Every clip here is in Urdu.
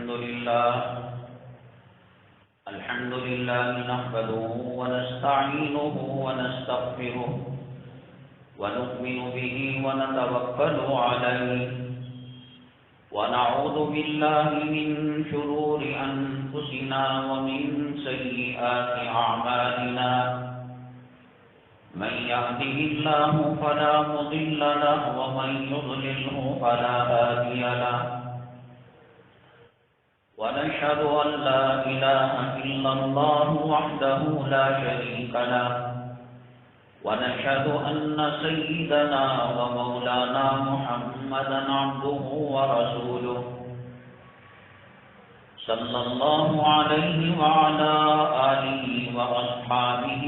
الحمد لله نحمده ونستعينه ونستغفره ونؤمن به ونتوكل عليه ونعوذ بالله من شرور أنفسنا ومن سيئات أعمالنا من يهده الله فلا مضل له ومن يضلله فلا هادي له ونشهد أن لا إله إلا الله وحده لا شريك له ونشهد أن سيدنا ومولانا محمدا عبده ورسوله صلى الله عليه وعلى آله وأصحابه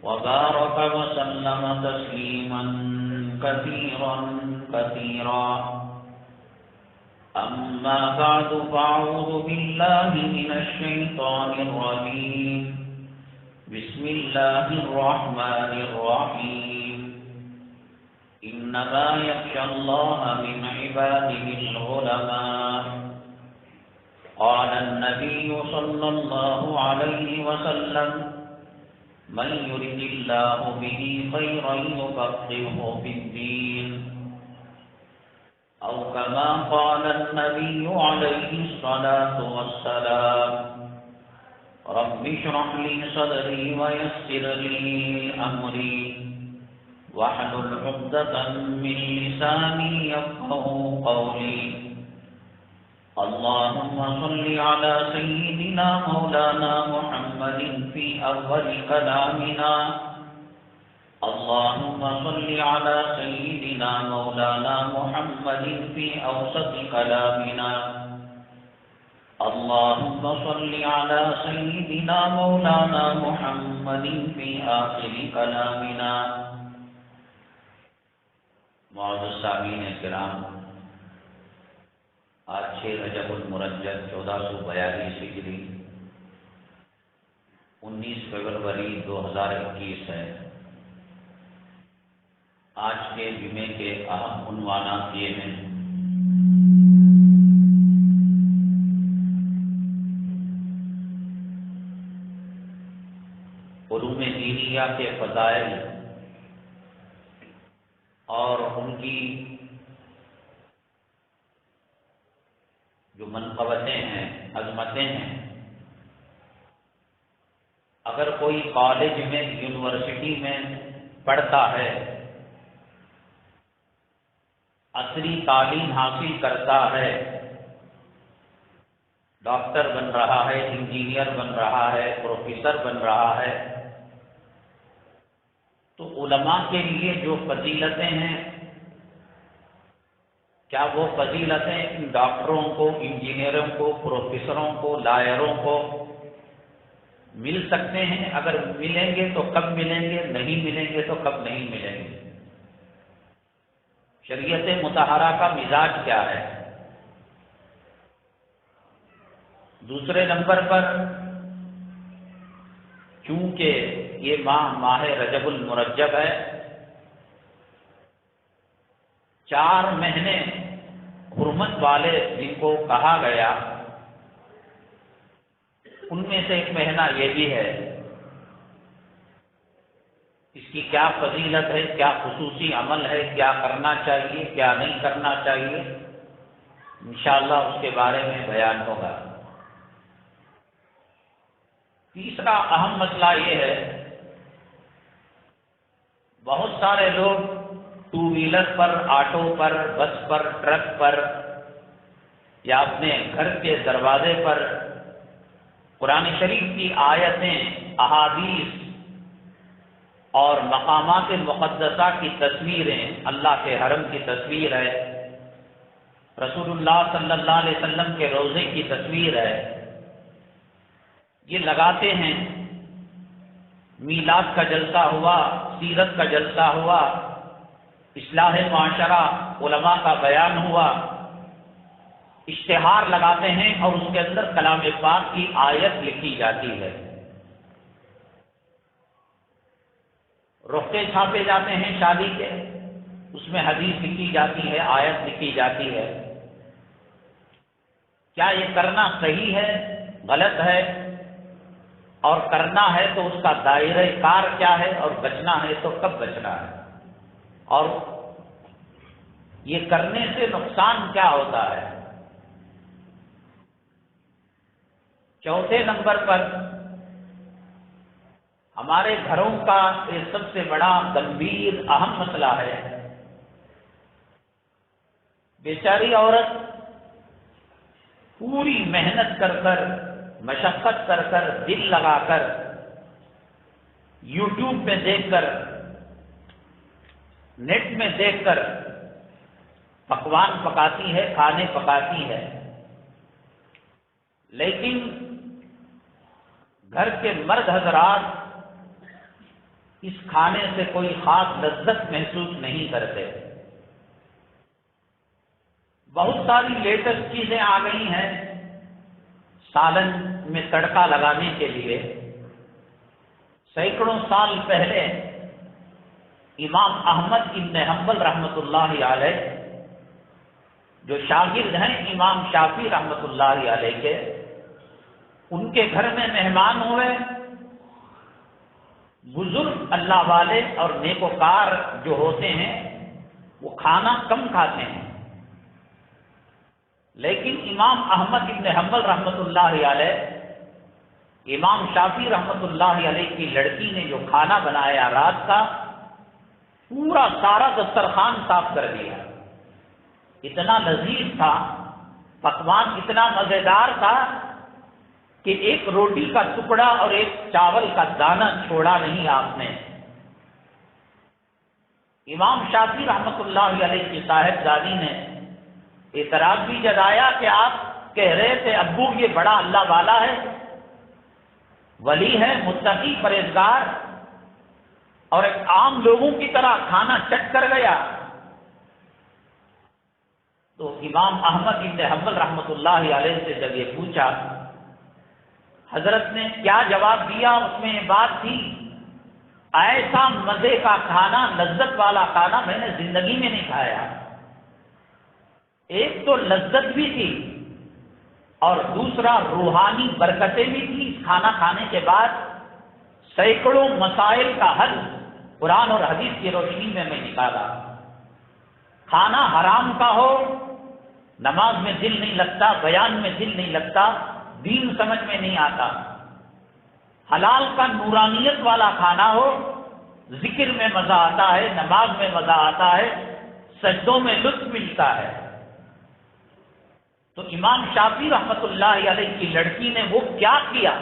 وبارك وسلم تسليما كثيرا كثيرا. أما بعد فأعوذ بالله من الشيطان الرجيم. بسم الله الرحمن الرحيم. إنما يخشى الله من عباده العلماء. قال النبي صلى الله عليه وسلم من يرد الله به خيرا يفقهه في الدين أو كما قال النبي عليه الصلاة والسلام. رب اشرح لي صدري ويسر لي أمري واحلل عقدة من لساني يفقهوا قولي. اللهم صل على سيدنا مولانا محمد في أول كلامنا. اللهم صل على سيدنا مولانا محمد في أوسط كلامنا. اللهم صل على سيدنا مولانا محمد في آخر كلامنا. معزز سامعین کرام، آج 6 رجب المرجب 1442 ہجری 19 فروری 2021 ہے. آج کے جمعے کے اہم عنوانات یہ ہیں: علوم دینیہ کے فضائل اور ان کی جو منقبتیں ہیں، عظمتیں ہیں. اگر کوئی کالج میں، یونیورسٹی میں پڑھتا ہے، عصری تعلیم حاصل کرتا ہے، ڈاکٹر بن رہا ہے، انجینئر بن رہا ہے، پروفیسر بن رہا ہے، تو علماء کے لیے جو فضیلتیں ہیں، کیا وہ فضیلتیں ان ڈاکٹروں کو، انجینئروں کو، پروفیسروں کو، لائروں کو مل سکتے ہیں؟ اگر ملیں گے تو کب ملیں گے؟ نہیں ملیں گے تو کب نہیں ملیں گے؟ شریعت مطہرہ کا مزاج کیا ہے؟ دوسرے نمبر پر، چونکہ یہ ماہ رجب المرجب ہے، 4 مہینے حرمت والے جن کو کہا گیا، ان میں سے ایک مہینہ یہ بھی ہے. اس کی کیا فضیلت ہے، کیا خصوصی عمل ہے، کیا کرنا چاہیے، کیا نہیں کرنا چاہیے، انشاءاللہ اس کے بارے میں بیان ہوگا. تیسرا اہم مسئلہ یہ ہے، بہت سارے لوگ 2 ویلر پر، آٹو پر، بس پر، ٹرک پر یا اپنے گھر کے دروازے پر قرآن شریف کی آیتیں، احادیث اور مقامات مقدسہ کی تصویریں، اللہ کے حرم کی تصویر ہے، رسول اللہ صلی اللہ علیہ وسلم کے روضے کی تصویر ہے، یہ لگاتے ہیں. میلاد کا جلسہ ہوا، سیرت کا جلسہ ہوا، اصلاح معاشرہ، علماء کا بیان ہوا، اشتہار لگاتے ہیں اور اس کے اندر کلام پاک کی آیت لکھی جاتی ہے. رختے چھاپے جاتے ہیں شادی کے، اس میں حدیث لکھی جاتی ہے، آیت لکھی جاتی ہے. کیا یہ کرنا صحیح ہے، غلط ہے، اور کرنا ہے تو اس کا دائرہ کار کیا ہے، اور بچنا ہے تو کب بچنا ہے، اور یہ کرنے سے نقصان کیا ہوتا ہے۔ چوتھے نمبر پر ہمارے گھروں کا یہ سب سے بڑا گمبھیر اہم مسئلہ ہے۔ بیچاری عورت پوری محنت کر کر، مشقت کر کر، دل لگا کر، یوٹیوب میں دیکھ کر، نیٹ میں دیکھ کر پکوان پکاتی ہے، کھانے پکاتی ہے، لیکن گھر کے مرد حضرات اس کھانے سے کوئی خاص لذت محسوس نہیں کرتے۔ بہت ساری لیٹسٹ چیزیں آ گئی ہیں سالن میں تڑکا لگانے کے لیے۔ سینکڑوں سال پہلے امام احمد بن حنبل رحمۃ اللہ علیہ، جو شاگرد ہیں امام شافعی رحمۃ اللہ علیہ کے، ان کے گھر میں مہمان ہوئے۔ بزرگ اللہ والے اور نیکوکار جو ہوتے ہیں وہ کھانا کم کھاتے ہیں، لیکن امام احمد بن حنبل رحمۃ اللہ علیہ، امام شافعی رحمۃ اللہ علیہ کی لڑکی نے جو کھانا بنایا رات کا، پورا سارا دسترخوان صاف کر دیا۔ اتنا لذیذ تھا، پکوان اتنا مزیدار تھا کہ ایک روٹی کا ٹکڑا اور ایک چاول کا دانہ چھوڑا نہیں آپ نے۔ امام شافعی رحمۃ اللہ علیہ کی صاحبزادی نے اعتراض بھی جتایا کہ آپ کہہ رہے تھے ابو یہ بڑا اللہ والا ہے، ولی ہے، متقی، پرہیزگار، اور ایک عام لوگوں کی طرح کھانا چٹ کر گیا۔ تو امام احمد بن حنبل رحمۃ اللہ علیہ سے جب یہ پوچھا، حضرت نے کیا جواب دیا؟ اس میں یہ بات تھی، ایسا مزے کا کھانا، لذت والا کھانا میں نے زندگی میں نہیں کھایا۔ ایک تو لذت بھی تھی اور دوسرا روحانی برکتیں بھی تھی۔ اس کھانا کھانے کے بعد سینکڑوں مسائل کا حل قرآن اور حدیث کی روشنی میں نکالا۔ کھانا حرام کا ہو، نماز میں دل نہیں لگتا، بیان میں دل نہیں لگتا، دین سمجھ میں نہیں آتا۔ حلال کا نورانیت والا کھانا ہو، ذکر میں مزہ آتا ہے، نماز میں مزہ آتا ہے، سجدوں میں لطف ملتا ہے۔ تو امام شافعی رحمۃ اللہ علیہ کی لڑکی نے وہ کیا کیا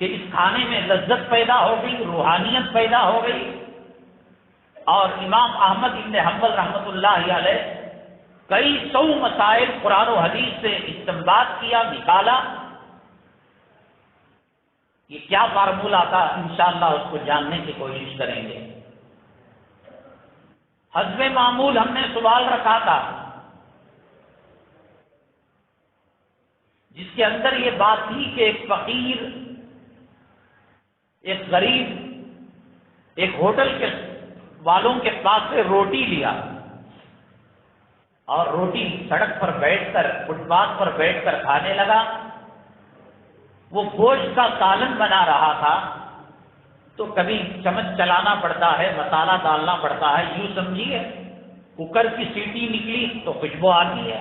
کہ اس کھانے میں لذت پیدا ہو گئی، روحانیت پیدا ہو گئی، اور امام احمد بن حنبل رحمۃ اللہ علیہ کئی سو مسائل قرآن و حدیث سے استنباط کیا، نکالا۔ یہ کیا فارمولہ تھا، انشاءاللہ اس کو جاننے کی کوشش کریں گے۔ حسب معمول ہم نے سوال رکھا تھا جس کے اندر یہ بات تھی کہ ایک فقیر، ایک غریب ایک ہوٹل کے والوں کے پاس سے روٹی لیا اور روٹی سڑک پر بیٹھ کر، فٹ پاتھ پر بیٹھ کر کھانے لگا۔ وہ گوشت کا سالن بنا رہا تھا تو کبھی چمچ چلانا پڑتا ہے، مسالہ ڈالنا پڑتا ہے، یوں سمجھیے کوکر کی سیٹی نکلی تو خوشبو آتی ہے۔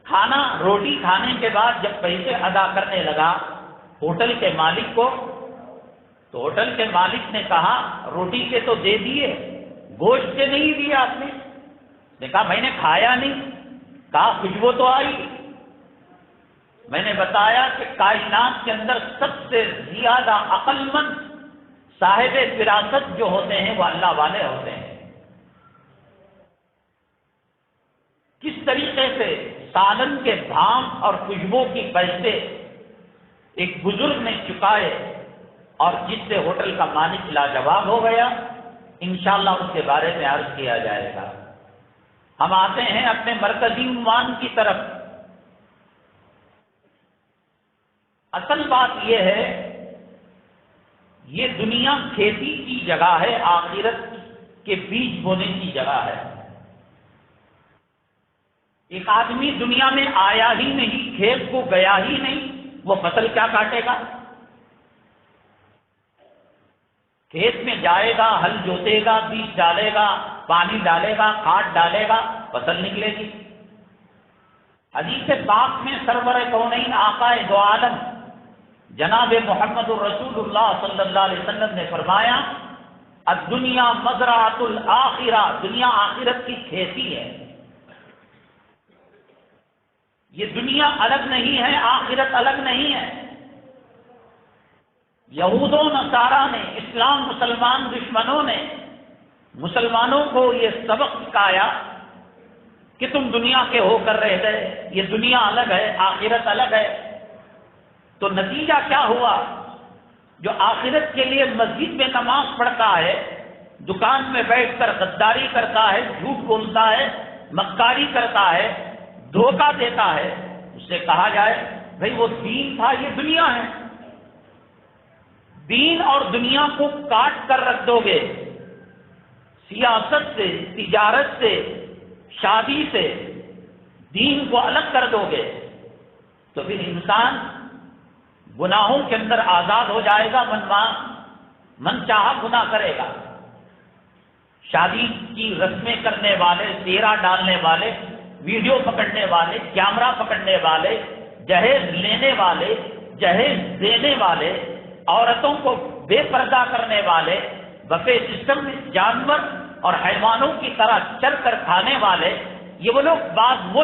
کھانا روٹی کھانے کے بعد جب پیسے ادا کرنے لگا ہوٹل کے مالک کو، تو ہوٹل کے مالک نے کہا روٹی کے تو دے دیے، گوشت کے نہیں دیے آپ نے کہا میں نے کھایا نہیں۔ کہا خوشبو تو آئی۔ میں نے بتایا کہ کائنات کے اندر سب سے زیادہ عقل مند صاحب فراست جو ہوتے ہیں وہ اللہ والے ہوتے ہیں۔ کس طریقے سے سالن کے بھام اور خوشبو کی پیسے ایک بزرگ نے چکائے اور جس سے ہوٹل کا مالک لاجواب ہو گیا، انشاءاللہ اس کے بارے میں عرض کیا جائے گا۔ ہم آتے ہیں اپنے مرکزی عنوان کی طرف۔ اصل بات یہ ہے، یہ دنیا کھیتی کی جگہ ہے، آخرت کے بیج بونے کی جگہ ہے۔ ایک آدمی دنیا میں آیا ہی نہیں، کھیت کو گیا ہی نہیں، وہ فصل کیا کاٹے گا؟ کھیت میں جائے گا، ہل جوتے گا، بیج ڈالے گا، پانی ڈالے گا، کھاد ڈالے گا، فصل نکلے گی۔ حدیث پاک میں سرور کونین آقا دو عالم جناب محمد الرسول اللہ صلی اللہ علیہ وسلم نے فرمایا، الدنیا مزرعۃ الآخرہ، دنیا آخرت کی کھیتی ہے۔ یہ دنیا الگ نہیں ہے، آخرت الگ نہیں ہے۔ یہود و نصارہ نے، اسلام مسلمان دشمنوں نے مسلمانوں کو یہ سبق سکھایا کہ تم دنیا کے ہو کر رہ گئے، یہ دنیا الگ ہے، آخرت الگ ہے۔ تو نتیجہ کیا ہوا؟ جو آخرت کے لیے مسجد میں نماز پڑھتا ہے، دکان میں بیٹھ کر غداری کرتا ہے، جھوٹ بولتا ہے، مکاری کرتا ہے، دھوکہ دیتا ہے، اس سے کہا جائے بھائی وہ دین تھا، یہ دنیا ہے۔ دین اور دنیا کو کاٹ کر رکھ دو گے، سیاست سے، تجارت سے، شادی سے دین کو الگ کر دو گے تو پھر انسان گناہوں کے اندر آزاد ہو جائے گا، من چاہا گناہ کرے گا۔ شادی کی رسمیں کرنے والے، سیرا ڈالنے والے، ویڈیو پکڑنے والے، کیمرہ پکڑنے والے، جہیز لینے والے، جہیز دینے والے، عورتوں کو بے پردہ کرنے والے، بفے سسٹم میں جانور اور حیوانوں کی طرح چر کر کھانے والے، یہ وہ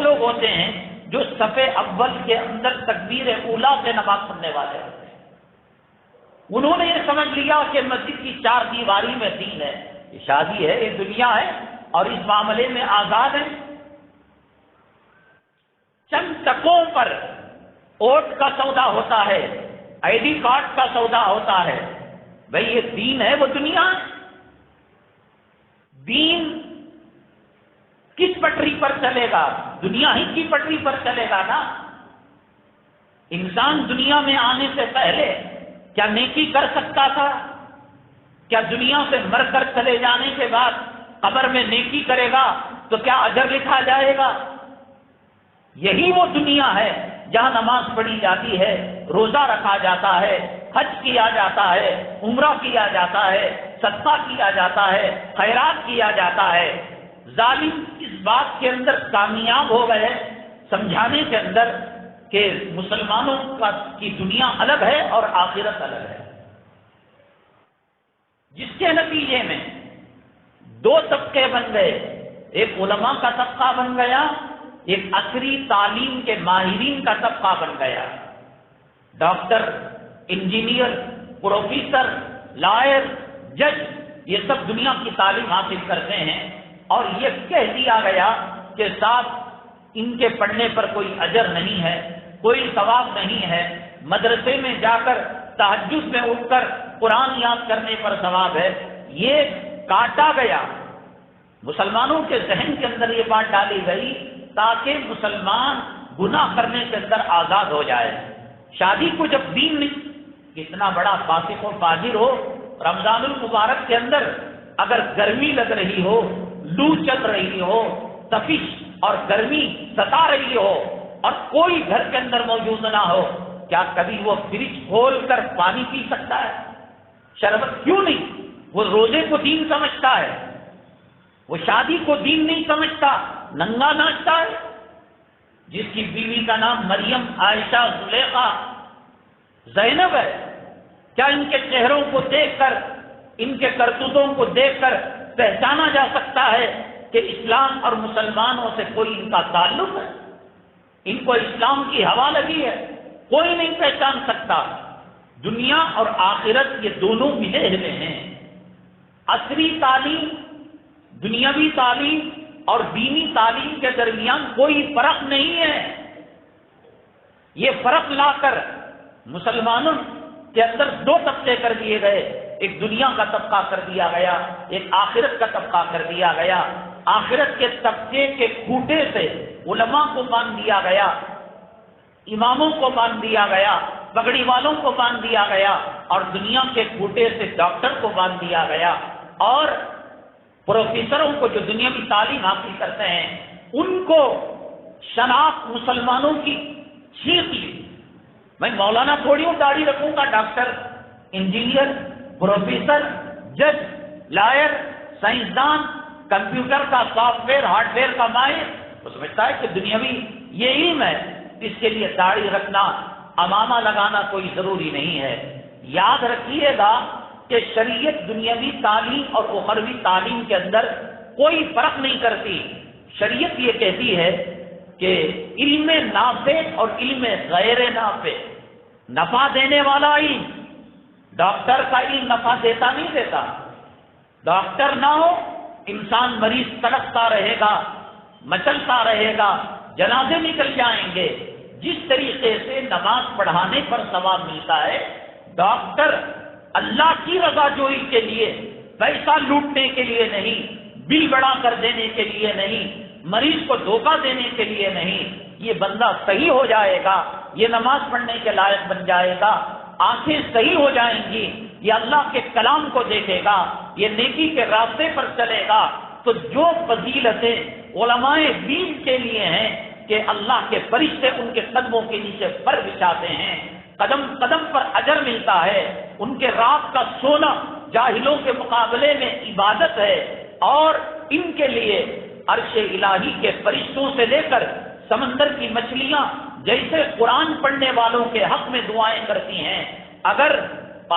لوگ ہوتے ہیں جو صف اول کے اندر تکبیر اولیٰ سے نماز پڑھنے والے ہوتے ہیں۔ انہوں نے یہ سمجھ لیا کہ مسجد کی چار دیواری میں دین ہے، یہ شادی ہے، یہ دنیا ہے، اور اس معاملے میں آزاد ہے۔ چند ٹکوں پر ووٹ کا سودا ہوتا ہے، آئی ڈی کارڈ کا سودا ہوتا ہے، بھئی یہ دین ہے، وہ دنیا ہے۔ دین کس پٹری پر چلے گا؟ دنیا ہی کی پٹری پر چلے گا نا۔ انسان دنیا میں آنے سے پہلے کیا نیکی کر سکتا تھا؟ کیا دنیا سے مر کر چلے جانے کے بعد قبر میں نیکی کرے گا تو کیا اجر لکھا جائے گا؟ یہی وہ دنیا ہے جہاں نماز پڑھی جاتی ہے، روزہ رکھا جاتا ہے، حج کیا جاتا ہے، عمرہ کیا جاتا ہے، صدقہ کیا جاتا ہے، خیرات کیا جاتا ہے۔ ظالم اس بات کے اندر کامیاب ہو گئے سمجھانے کے اندر کہ مسلمانوں کی دنیا الگ ہے اور آخرت الگ ہے، جس کے نتیجے میں دو طبقے بن گئے، ایک علماء کا طبقہ بن گیا، ایک عصری تعلیم کے ماہرین کا طبقہ بن گیا۔ ڈاکٹر، انجینئر، پروفیسر، لائر، جج، یہ سب دنیا کی تعلیم حاصل کرتے ہیں، اور یہ کہہ دیا گیا کہ صاحب ان کے پڑھنے پر کوئی اجر نہیں ہے، کوئی ثواب نہیں ہے، مدرسے میں جا کر تہجد میں اٹھ کر قرآن یاد کرنے پر ثواب ہے۔ یہ کاٹا گیا، مسلمانوں کے ذہن کے اندر یہ بات ڈالی گئی تاکہ مسلمان گناہ کرنے کے اندر آزاد ہو جائے۔ شادی کو جب دین نہیں، کتنا بڑا فاسق و فاجر ہو، رمضان المبارک کے اندر اگر گرمی لگ رہی ہو، لو چل رہی ہو، تپش اور گرمی ستا رہی ہو، اور کوئی گھر کے اندر موجود نہ ہو، کیا کبھی وہ فریج کھول کر پانی پی سکتا ہے؟ شربت کیوں نہیں؟ وہ روزے کو دین سمجھتا ہے، وہ شادی کو دین نہیں سمجھتا، ننگا ناچتا ہے۔ جس کی بیوی کا نام مریم، عائشہ، زلیخا، زینب ہے، کیا ان کے چہروں کو دیکھ کر، ان کے کرتوتوں کو دیکھ کر پہچانا جا سکتا ہے کہ اسلام اور مسلمانوں سے کوئی ان کا تعلق ہے؟ ان کو اسلام کی ہوا لگی ہے؟ کوئی نہیں پہچان سکتا۔ دنیا اور آخرت یہ دونوں ملے ہوئے ہیں۔ عصری تعلیم، دنیاوی تعلیم اور دینی تعلیم کے درمیان کوئی فرق نہیں ہے۔ یہ فرق لا کر مسلمانوں کے اندر دو طبقے کر دیے گئے، ایک دنیا کا طبقہ کر دیا گیا، ایک آخرت کا طبقہ کر دیا گیا۔ آخرت کے طبقے کے کھوٹے سے علماء کو باندھ دیا گیا، اماموں کو باندھ دیا گیا، پگڑی والوں کو باندھ دیا گیا، اور دنیا کے کھوٹے سے ڈاکٹر کو باندھ دیا گیا، اور پروفیسروں کو جو دنیاوی تعلیم حاصل کرتے ہیں ان کو شناخت مسلمانوں کی چھین لی۔ میں مولانا تھوڑی ہوں، داڑھی رکھوں گا، ڈاکٹر، انجینئر، پروفیسر، جج، لائر، سائنسدان، کمپیوٹر کا سافٹ ویئر ہارڈ ویئر کا ماہر، وہ سمجھتا ہے کہ دنیاوی یہ علم ہے، اس کے لیے داڑھی رکھنا، امامہ لگانا کوئی ضروری نہیں ہے۔ یاد رکھیے گا کہ شریعت دنیاوی تعلیم اور اخروی تعلیم کے اندر کوئی فرق نہیں کرتی۔ شریعت یہ کہتی ہے کہ علم نافع اور علم غیر نافع، نفع دینے والا علم، ڈاکٹر کا علم نفع دیتا نہیں دیتا۔ ڈاکٹر نہ ہو، انسان مریض تڑپتا رہے گا، مچلتا رہے گا، جنازے نکل جائیں گے۔ جس طریقے سے نماز پڑھانے پر ثواب ملتا ہے، ڈاکٹر اللہ کی رضا جوئی کے لیے، پیسہ لوٹنے کے لیے نہیں، بل بڑا کر دینے کے لیے نہیں، مریض کو دھوکہ دینے کے لیے نہیں، یہ بندہ صحیح ہو جائے گا، یہ نماز پڑھنے کے لائق بن جائے گا، آنکھیں صحیح ہو جائیں گی، یہ اللہ کے کلام کو دیکھے گا، یہ نیکی کے راستے پر چلے گا۔ تو جو فضیلتیں علماء دین کے لیے ہیں کہ اللہ کے فرشتے ان کے قدموں کے نیچے پر بچھاتے ہیں، قدم قدم پر اجر ملتا ہے، ان کے رات کا سونا جاہلوں کے مقابلے میں عبادت ہے، اور ان کے لیے عرش الہی کے فرشتوں سے لے کر سمندر کی مچھلیاں جیسے قرآن پڑھنے والوں کے حق میں دعائیں کرتی ہیں۔ اگر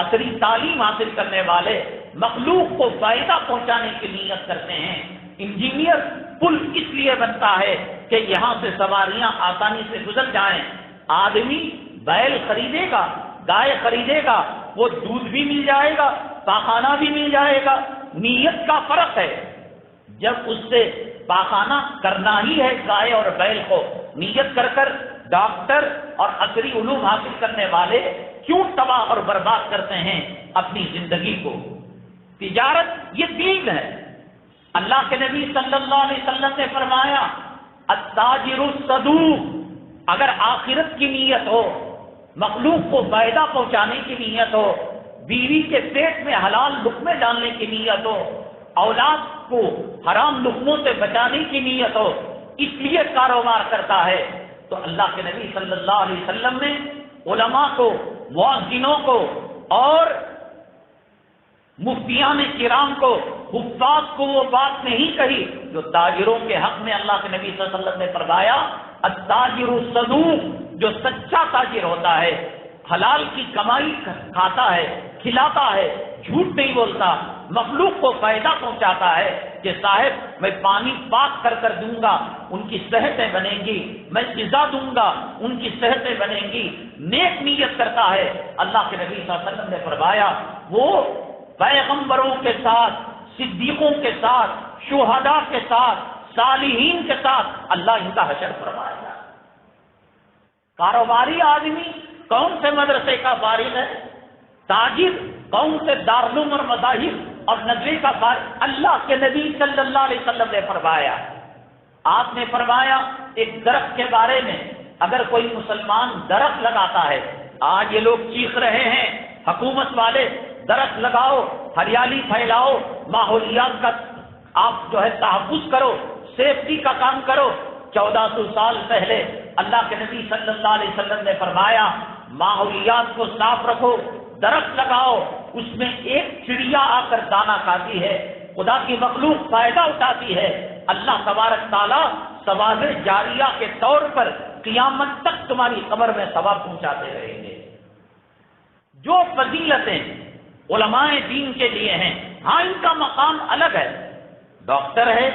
عصری تعلیم حاصل کرنے والے مخلوق کو فائدہ پہنچانے کی نیت کرتے ہیں، انجینئر پل اس لیے بنتا ہے کہ یہاں سے سواریاں آسانی سے گزر جائیں۔ آدمی بیل خریدے گا، گائے خریدے گا، وہ دودھ بھی مل جائے گا، پاخانہ بھی مل جائے گا، نیت کا فرق ہے۔ جب اس سے پاخانہ کرنا ہی ہے گائے اور بیل کو، نیت کر کر ڈاکٹر اور عصری علوم حاصل کرنے والے کیوں تباہ اور برباد کرتے ہیں اپنی زندگی کو؟ تجارت یہ دین ہے۔ اللہ کے نبی صلی اللہ علیہ وسلم نے فرمایا التاجر الصدوق، اگر آخرت کی نیت ہو، مخلوق کو فائدہ پہنچانے کی نیت ہو، بیوی کے پیٹ میں حلال لقمے ڈالنے کی نیت ہو، اولاد کو حرام لقموں سے بچانے کی نیت ہو، اس لیے کاروبار کرتا ہے، تو اللہ کے نبی صلی اللہ علیہ وسلم نے علماء کو، مؤذنوں کو اور مفتیان کرام کو، حفاظ کو وہ بات نہیں کہی جو تاجروں کے حق میں اللہ کے نبی صلی اللہ علیہ وسلم نے فرمایا التاجر الصدوق، جو سچا تاجر ہوتا ہے، حلال کی کمائی کھاتا ہے، کھلاتا ہے، جھوٹ نہیں بولتا، مخلوق کو فائدہ پہنچاتا ہے کہ صاحب میں پانی پاک کر کر دوں گا، ان کی صحتیں بنیں گی، میں غذا دوں گا، ان کی صحتیں بنیں گی، نیک نیت کرتا ہے۔ اللہ کے نبی صلی اللہ علیہ وسلم نے فرمایا وہ پیغمبروں کے ساتھ، صدیقوں کے ساتھ، شہداء کے ساتھ، صالحین کے ساتھ اللہ ان کا حشر فرمائے گا۔ کاروباری آدمی کون سے مدرسے کا فارغ ہے؟ تاجر کون سے دارالعلوم اور مذاہب اور نظریے کا فارغ؟ اللہ کے نبی صلی اللہ علیہ وسلم نے فرمایا، آپ نے فرمایا ایک درخت کے بارے میں، اگر کوئی مسلمان درخت لگاتا ہے، آج یہ لوگ چیخ رہے ہیں حکومت والے درخت لگاؤ، ہریالی پھیلاؤ، ماحولیات کا آپ جو ہے تحفظ کرو، سیفٹی کا کام کرو۔ 1400 سال پہلے اللہ کے نبی صلی اللہ علیہ وسلم نے فرمایا ماحولیات کو صاف رکھو، درخت لگاؤ، اس میں ایک چڑیا آ کر دانا کھاتی ہے، خدا کی مخلوق فائدہ اٹھاتی ہے، اللہ تبارک تعالیٰ ثواب جاریہ کے طور پر قیامت تک تمہاری قبر میں ثواب پہنچاتے رہیں گے۔ جو فضیلتیں علماء دین کے لیے ہیں، ہاں ان کا مقام الگ ہے۔ ڈاکٹر ہے،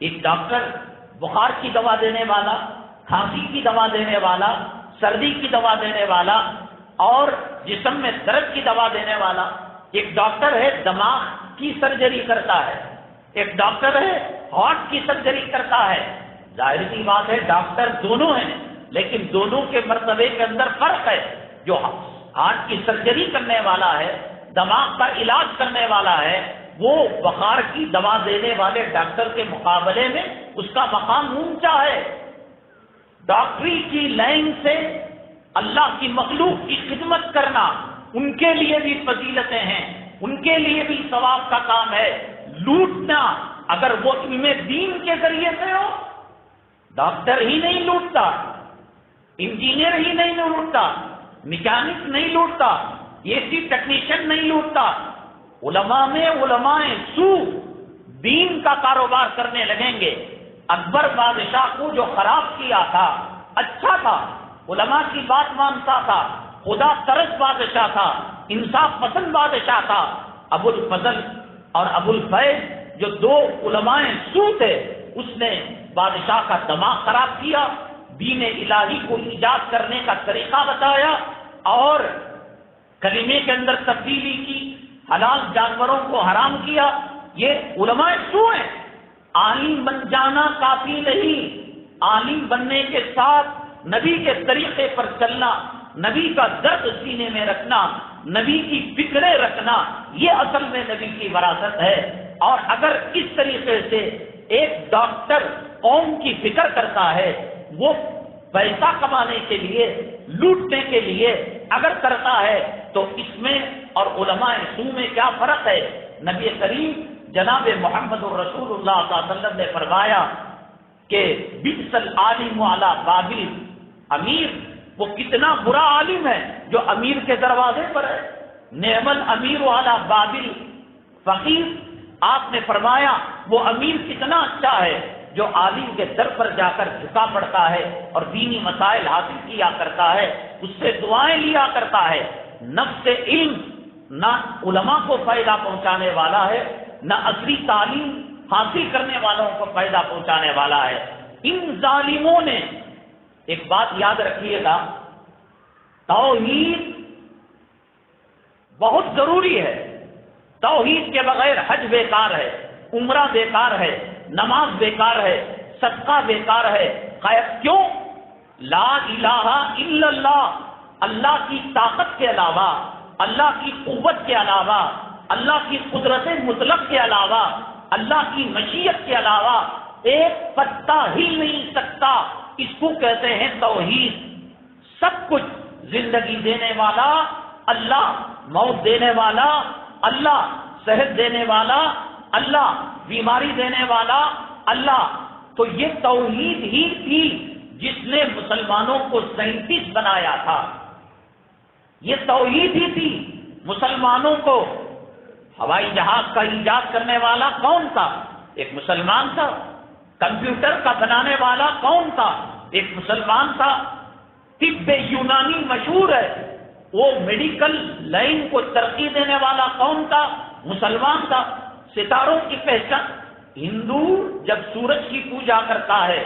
ایک ڈاکٹر بخار کی دوا دینے والا، کھانسی کی دوا دینے والا، سردی کی دوا دینے والا اور جسم میں درد کی دوا دینے والا۔ ایک ڈاکٹر ہے دماغ کی سرجری کرتا ہے، ایک ڈاکٹر ہے ہارٹ کی سرجری کرتا ہے۔ ظاہر سی بات ہے ڈاکٹر دونوں ہیں، لیکن دونوں کے مرتبے کے اندر فرق ہے۔ جو ہارٹ کی سرجری کرنے والا ہے، دماغ کا علاج کرنے والا ہے، وہ بخار کی دوا دینے والے ڈاکٹر کے مقابلے میں اس کا مقام اونچا ہے۔ ڈاکٹری کی لائن سے اللہ کی مخلوق کی خدمت کرنا ان کے لیے بھی فضیلتیں ہیں، ان کے لیے بھی ثواب کا کام ہے۔ لوٹنا اگر وہ علم دین کے ذریعے سے ہو ڈاکٹر ہی نہیں لوٹتا، انجینئر ہی نہیں لوٹتا، میکینک نہیں لوٹتا، اے ٹیکنیشین نہیں لوٹتا، علماء میں علماء سو دین کا کاروبار کرنے لگیں گے۔ اکبر بادشاہ کو جو خراب کیا تھا اچھا تھا، علماء کی بات مانتا تھا، خدا ترس بادشاہ تھا، انصاف پسند بادشاہ تھا۔ ابو الفضل اور ابو الفیض جو دو علماء سو تھے، اس نے بادشاہ کا دماغ خراب کیا، دین الہی کو ایجاد کرنے کا طریقہ بتایا اور کلمے کے اندر تبدیلی کی، حلال جانوروں کو حرام کیا۔ یہ علماء سو ہیں۔ عالم بن جانا کافی نہیں، عالم بننے کے ساتھ نبی کے طریقے پر چلنا، نبی کا درد سینے میں رکھنا، نبی کی فکریں رکھنا، یہ اصل میں نبی کی وراثت ہے۔ اور اگر اس طریقے سے ایک ڈاکٹر قوم کی فکر کرتا ہے، وہ پیسہ کمانے کے لیے، لوٹنے کے لیے اگر کرتا ہے، تو اس میں اور علماء سو میں کیا فرق ہے؟ نبی کریم جناب محمد الرسول اللہ صلی اللہ علیہ وسلم نے فرمایا کہ بئس العالم علی بابل امیر، وہ کتنا برا عالم ہے جو امیر کے دروازے پر ہے۔ نعم الامیر علی بابل فقیر، آپ نے فرمایا وہ امیر کتنا اچھا ہے جو عالم کے در پر جا کر جھکا پڑتا ہے اور دینی مسائل حاصل کیا کرتا ہے، اس سے دعائیں لیا کرتا ہے۔ نفس علم نہ علماء کو فائدہ پہنچانے والا ہے، نہ اصلی تعلیم حاصل کرنے والوں کو فائدہ پہنچانے والا ہے۔ ان ظالموں نے ایک بات یاد رکھیے گا، توحید بہت ضروری ہے۔ توحید کے بغیر حج بیکار ہے، عمرہ بیکار ہے، نماز بیکار ہے، صدقہ بیکار ہے۔ کیوں؟ لا الہ الا اللہ، اللہ کی طاقت کے علاوہ، اللہ کی قوت کے علاوہ، اللہ کی قدرت مطلق کے علاوہ، اللہ کی مشیت کے علاوہ ایک پتا ہل نہیں سکتا۔ اس کو کہتے ہیں توحید۔ سب کچھ، زندگی دینے والا اللہ، موت دینے والا اللہ، صحت دینے والا اللہ، بیماری دینے والا اللہ۔ تو یہ توحید ہی تھی جس نے مسلمانوں کو سائنٹسٹ بنایا تھا۔ یہ توحید ہی تھی۔ مسلمانوں کو ہوائی جہاز کا ایجاد کرنے والا کون تھا؟ ایک مسلمان تھا۔ کمپیوٹر کا بنانے والا کون تھا؟ ایک مسلمان تھا۔ طب یونانی مشہور ہے، وہ میڈیکل لائن کو ترقی دینے والا کون تھا؟ مسلمان تھا۔ ستاروں کی پہچان، ہندو جب سورج کی پوجا کرتا ہے،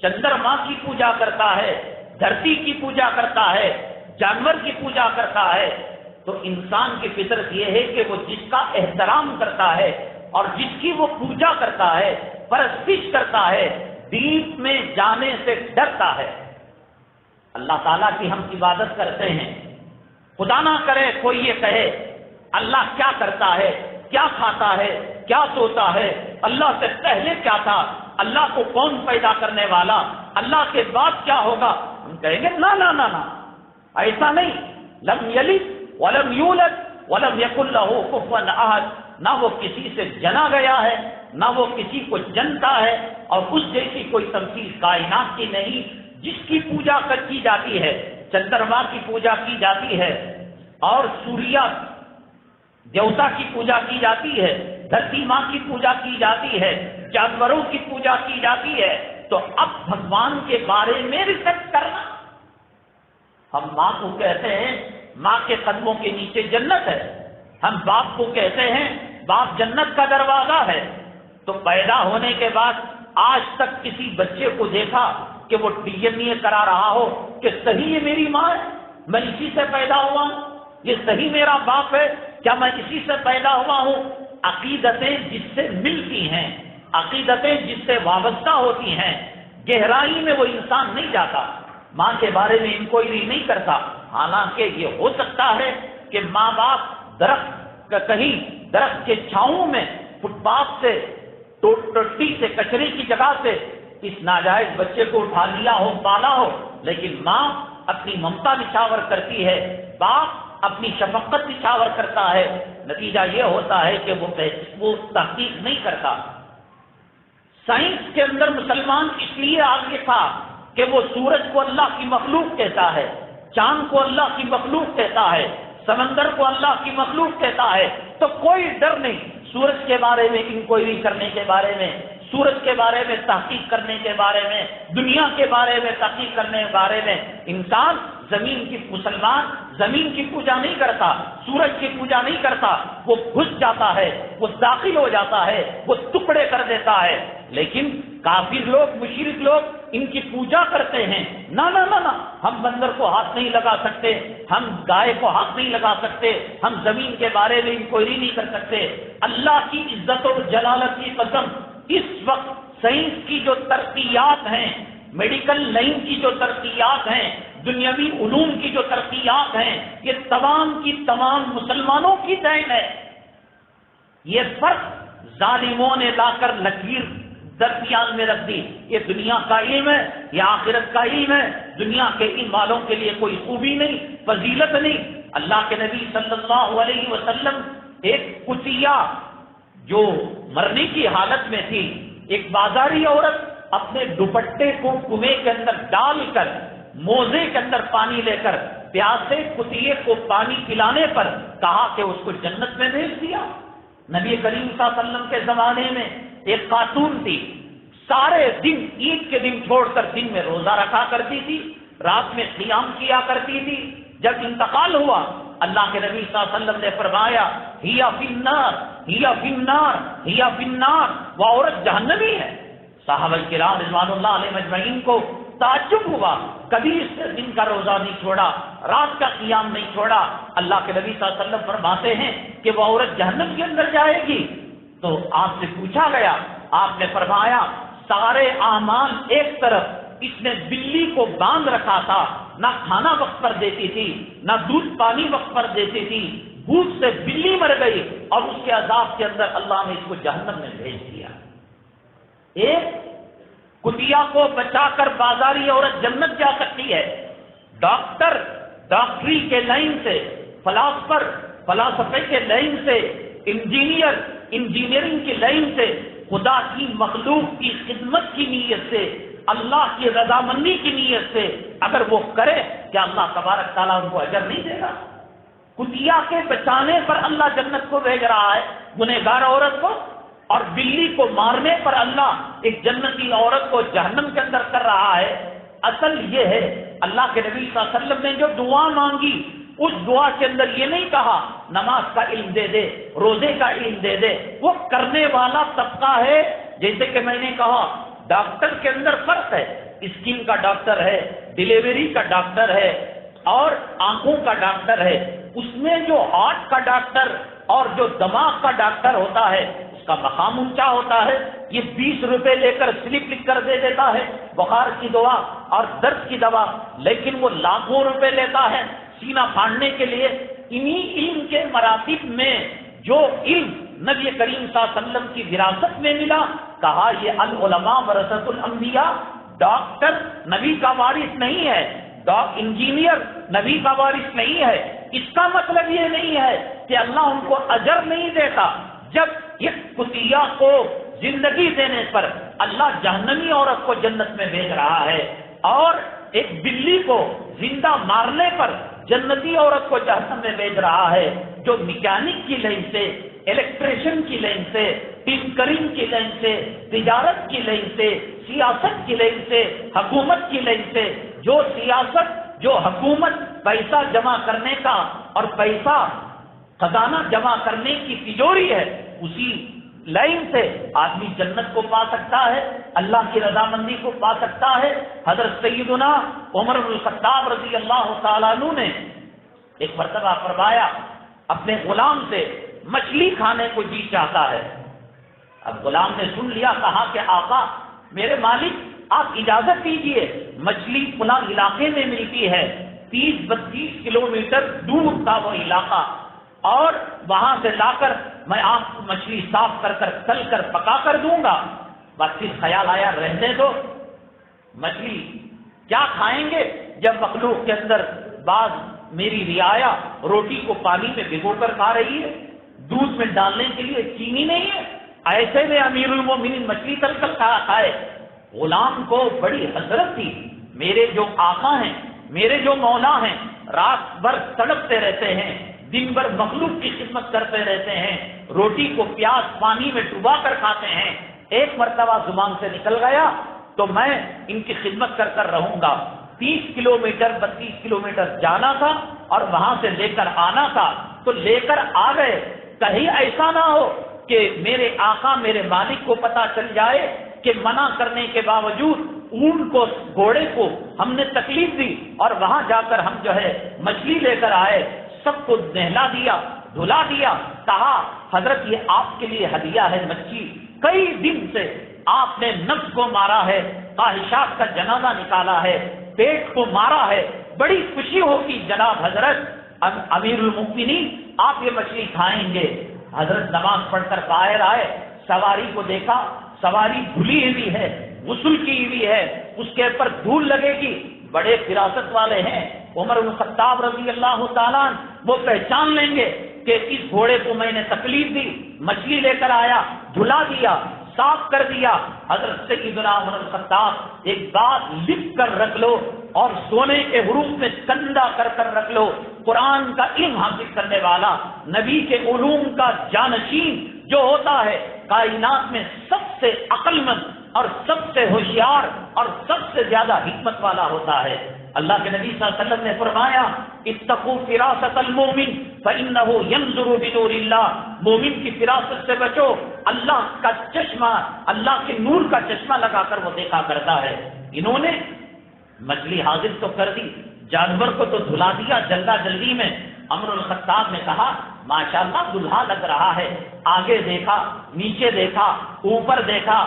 چندرما کی پوجا کرتا ہے، دھرتی کی پوجا کرتا ہے، جانور کی پوجا کرتا ہے، تو انسان کی فطرت یہ ہے کہ وہ جس کا احترام کرتا ہے اور جس کی وہ پوجا کرتا ہے، پرستش کرتا ہے، دیپ میں جانے سے ڈرتا ہے۔ اللہ تعالیٰ کی ہم عبادت کرتے ہیں، خدا نہ کرے کوئی یہ کہے اللہ کیا کرتا ہے، کیا کھاتا ہے، کیا سوتا ہے، اللہ سے پہلے کیا تھا، اللہ کو کون پیدا کرنے والا، اللہ کے بعد کیا ہوگا؟ ہم کہیں گے نا نا نا نا، ایسا نہیں۔ لم یلد ولم یولد ولم یکن لہ کفوا احد، نہ وہ کسی سے جنا گیا ہے، نہ وہ کسی کو جنتا ہے، اور اس جیسی کوئی تمثیل کائنات کی نہیں۔ جس کی پوجا کی جاتی ہے، چندرما کی پوجا کی جاتی ہے، اور سوریا دیوتا کی پوجا کی جاتی ہے، دھرتی ماں کی پوجا کی جاتی ہے، جانوروں کی پوجا کی جاتی ہے، تو اب بھگوان کے بارے میں ریسرچ کرنا۔ ہم ماں کو کہتے ہیں ماں کے قدموں کے نیچے جنت ہے، ہم باپ کو کہتے ہیں باپ جنت کا دروازہ ہے۔ تو پیدا ہونے کے بعد آج تک کسی بچے کو دیکھا کہ وہ ڈی این اے کرا رہا ہو کہ صحیح یہ میری ماں ہے، میں اسی سے پیدا ہوا ہوں، یہ صحیح میرا باپ ہے، کیا میں اسی سے پیدا ہوا ہوں؟ عقیدتیں جس سے ملتی ہیں، عقیدتیں جس سے وابستہ ہوتی ہیں، گہرائی میں وہ انسان نہیں جاتا، ماں کے بارے میں انکوائری نہیں کرتا۔ حالانکہ یہ ہو سکتا ہے کہ ماں باپ کہیں درخت کے چھاؤں میں، فٹ پاتھ سے، ٹٹی سے، کچرے کی جگہ سے اس ناجائز بچے کو اٹھا لیا ہو، پالا ہو، لیکن ماں اپنی ممتا نچھاور کرتی ہے، باپ اپنی شفقت نچھاور کرتا ہے۔ نتیجہ یہ ہوتا ہے کہ وہ تحقیق نہیں کرتا۔ سائنس کے اندر مسلمان اس لیے آگے تھا کہ وہ سورج کو اللہ کی مخلوق کہتا ہے، چاند کو اللہ کی مخلوق کہتا ہے، سمندر کو اللہ کی مخلوق کہتا ہے، تو کوئی ڈر نہیں سورج کے بارے میں انکوائری کرنے کے بارے میں، سورج کے بارے میں تحقیق کرنے کے بارے میں، دنیا کے بارے میں تحقیق کرنے کے بارے میں۔ انسان مسلمان زمین کی پوجا نہیں کرتا، سورج کی پوجا نہیں کرتا، وہ گھس جاتا ہے، وہ داخل ہو جاتا ہے، وہ ٹکڑے کر دیتا ہے۔ لیکن کافر لوگ، مشرک لوگ ان کی پوجا کرتے ہیں، نہ نہ نہ نہ، ہم بندر کو ہاتھ نہیں لگا سکتے، ہم گائے کو ہاتھ نہیں لگا سکتے، ہم زمین کے بارے میں انکوائری نہیں کر سکتے۔ اللہ کی عزت و جلالت کی قسم، اس وقت سائنس کی جو ترقیات ہیں، میڈیکل لائن کی جو ترقیات ہیں، دنیاوی علوم کی جو ترقیات ہیں، یہ تمام کی تمام مسلمانوں کی دین ہے۔ یہ فرق ظالموں نے لا کر لکیر درمیان میں رکھ دی۔ یہ دنیا کا علم ہے، یہ آخرت کا علم ہے۔ دنیا کے علم والوں کے لیے کوئی خوبی نہیں، فضیلت نہیں۔ اللہ کے نبی صلی اللہ علیہ وسلم ایک کتیا جو مرنے کی حالت میں تھی، ایک بازاری عورت اپنے دوپٹے کو کنویں کے اندر ڈال کر موزے کے اندر پانی لے کر پیاسے کتیے کو پانی پلانے پر کہا کہ اس کو جنت میں بھیج دیا۔ نبی کریم صلی اللہ علیہ وسلم کے زمانے میں ایک خاتون تھی، سارے دن عید کے دن چھوڑ کر دن میں روزہ رکھا کرتی تھی، رات میں قیام کیا کرتی تھی۔ جب انتقال ہوا اللہ کے نبی صلی اللہ علیہ وسلم نے فرمایا ہیا فی النار، ہیا فی النار، ہیا فی النار، وہ عورت جہنمی ہے۔ صحابہ کرام رضوان اللہ علیہ مجمعین کو تعجب ہوا، کبھی اس نے دن کا روزہ نہیں چھوڑا، رات کا قیام نہیں چھوڑا۔ اللہ کے نبی صلی اللہ علیہ وسلم فرماتے ہیں کہ وہ عورت جہنم کے اندر جائے گی۔ تو آپ سے پوچھا گیا، آپ نے فرمایا سارے اعمال ایک طرف، اس نے بلی کو باندھ رکھا تھا، نہ کھانا وقت پر دیتی تھی، نہ دودھ پانی وقت پر دیتی تھی، بھوک سے بلی مر گئی اور اس کے عذاب کے اندر اللہ نے اس کو جہنم میں بھیج دیا۔ ایک کتیا کو بچا کر بازاری عورت جنت جا سکتی ہے، ڈاکٹر ڈاکٹری کے لائن سے، فلاسفر فلاسفے کے لائن سے، انجینئر انجینئرنگ کی لائن سے، خدا کی مخلوق کی خدمت کی نیت سے، اللہ کی رضامندی کی نیت سے اگر وہ کرے کیا اللہ تبارک تعالیٰ ان کو اجر نہیں دے گا؟ کتیا کے بچانے پر اللہ جنت کو بھیج رہا ہے گنہگار عورت کو، اور بلی کو مارنے پر اللہ ایک جنتی عورت کو جہنم کے اندر کر رہا ہے۔ اصل یہ ہے اللہ کے نبی صلی اللہ علیہ وسلم نے جو دعا مانگی اس دعا کے اندر یہ نہیں کہا نماز کا علم دے دے، روزے کا علم دے دے، وہ کرنے والا طبقہ ہے۔ جیسے کہ میں نے کہا ڈاکٹر کے اندر فرق ہے، اسکن کا ڈاکٹر ہے، ڈیلیوری کا ڈاکٹر ہے اور آنکھوں کا ڈاکٹر ہے۔ اس میں جو ہارٹ کا ڈاکٹر اور جو دماغ کا ڈاکٹر ہوتا ہے اس کا مقام اونچا ہوتا ہے۔ یہ 20 روپے لے کر سلپ لکھ کر دے دیتا ہے بخار کی دوا اور درد کی دوا، لیکن وہ لاکھوں روپے لیتا ہے سینہ پھاڑنے کے لیے۔ انہی علم کے مراتب میں جو علم نبی کریم صلی اللہ علیہ وسلم کی وراثت میں ملا، کہا یہ العلماء ورثۃ الانبیاء، ڈاکٹر نبی کا وارث نہیں ہے، انجینئر نبی کا وارث نہیں ہے۔ اس کا مطلب یہ نہیں ہے کہ اللہ ان کو اجر نہیں دیتا۔ جب ایک کتیا کو زندگی دینے پر اللہ جہنمی عورت کو جنت میں بھیج رہا ہے اور ایک بلی کو زندہ مارنے پر جنتی عورت کو جہنم میں بھیج رہا ہے، جو میکینک کی لائن سے، الیکٹریشین کی لائن سے، ٹنکرنگ کی لائن سے، تجارت کی لائن سے، سیاست کی لائن سے، حکومت کی لائن سے، جو سیاست جو حکومت پیسہ جمع کرنے کا اور پیسہ خزانہ جمع کرنے کی تجوری ہے، اسی لائن سے آدمی جنت کو پا سکتا ہے، اللہ کی رضامندی کو پا سکتا ہے۔ حضرت سیدنا عمر بن الخطاب رضی اللہ تعالیٰ عنہ نے ایک مرتبہ فرمایا اپنے غلام سے مچھلی کھانے کو جی چاہتا ہے۔ اب غلام نے سن لیا، کہا کہ آقا میرے مالک آپ اجازت دیجئے، مچھلی فلاں علاقے میں ملتی ہے، 30-32 کلومیٹر دور تھا وہ علاقہ، اور وہاں سے لا کر میں آپ کو مچھلی صاف کر کر تل کر پکا کر دوں گا۔ بس پھر خیال آیا رہنے دو، مچھلی کیا کھائیں گے جب مخلوق کے اندر بعض میری رعایا روٹی کو پانی میں بھگو کر کھا رہی ہے، دودھ میں ڈالنے کے لیے چینی نہیں ہے، ایسے میں امیر المومنین مچھلی تل کر کھائے. غلام کو بڑی حسرت تھی، میرے جو آقا ہیں، میرے جو مولا ہیں، رات بھر تڑپتے رہتے ہیں، دن بھر مخلوق کی خدمت کرتے رہتے ہیں، روٹی کو پیاز پانی میں ڈبا کر کھاتے ہیں. ایک مرتبہ زبان سے نکل گیا تو میں ان کی خدمت کر کر رہوں گا. 30 کلومیٹر 32 کلومیٹر جانا تھا اور وہاں سے لے کر آنا تھا، تو لے کر آ گئے. کہیں ایسا نہ ہو کہ میرے آقا میرے مالک کو پتا چل جائے کہ منع کرنے کے باوجود اونٹ کو، گھوڑے کو ہم نے تکلیف دی اور وہاں جا کر ہم جو ہے مچھلی لے کر آئے. سب کو نہلا دیا، دھلا دیا، کہا حضرت یہ آپ کے لیے ہدیہ ہے مچھلی. کئی دن سے آپ نے نفس کو مارا ہے، خواہشات کا جنازہ نکالا ہے، پیٹ کو مارا ہے، بڑی خوشی ہوگی جناب حضرت امیر المومنین آپ یہ مچھلی کھائیں گے. حضرت نماز پڑھ کر باہر آئے، سواری کو دیکھا، سواری دھلی ہوئی ہے، غسل کی ہوئی ہے، اس کے اوپر دھول لگے گی. بڑے فراست والے ہیں عمر بن خطاب رضی اللہ تعالیٰ، وہ پہچان لیں گے کہ اس گھوڑے کو میں نے تکلیف دی، مچھلی لے کر آیا، دھلا دیا، صاف کر دیا. حضرت سیدنا عمر بن خطاب ایک بات لکھ کر رکھ لو اور سونے کے حروف میں کندہ کر کر رکھ لو، قرآن کا علم حاصل کرنے والا، نبی کے علوم کا جانشین جو ہوتا ہے کائنات میں سب سے عقل مند اور سب سے ہوشیار اور سب سے زیادہ حکمت والا ہوتا ہے. اللہ کے نبی صلی اللہ علیہ وسلم نے فرمایا اتقوا فراست المومن فانه ينظر بنور اللہ. مومن کی فراست سے بچو، اللہ کا چشمہ، اللہ کے نور کا چشمہ لگا کر وہ دیکھا کرتا ہے. انہوں نے مچھلی حاضر تو کر دی، جانور کو تو دھلا دیا جلدا جلدی میں. عمر الخطاب نے کہا ماشاءاللہ دلہا لگ رہا ہے. آگے دیکھا، نیچے دیکھا، اوپر دیکھا،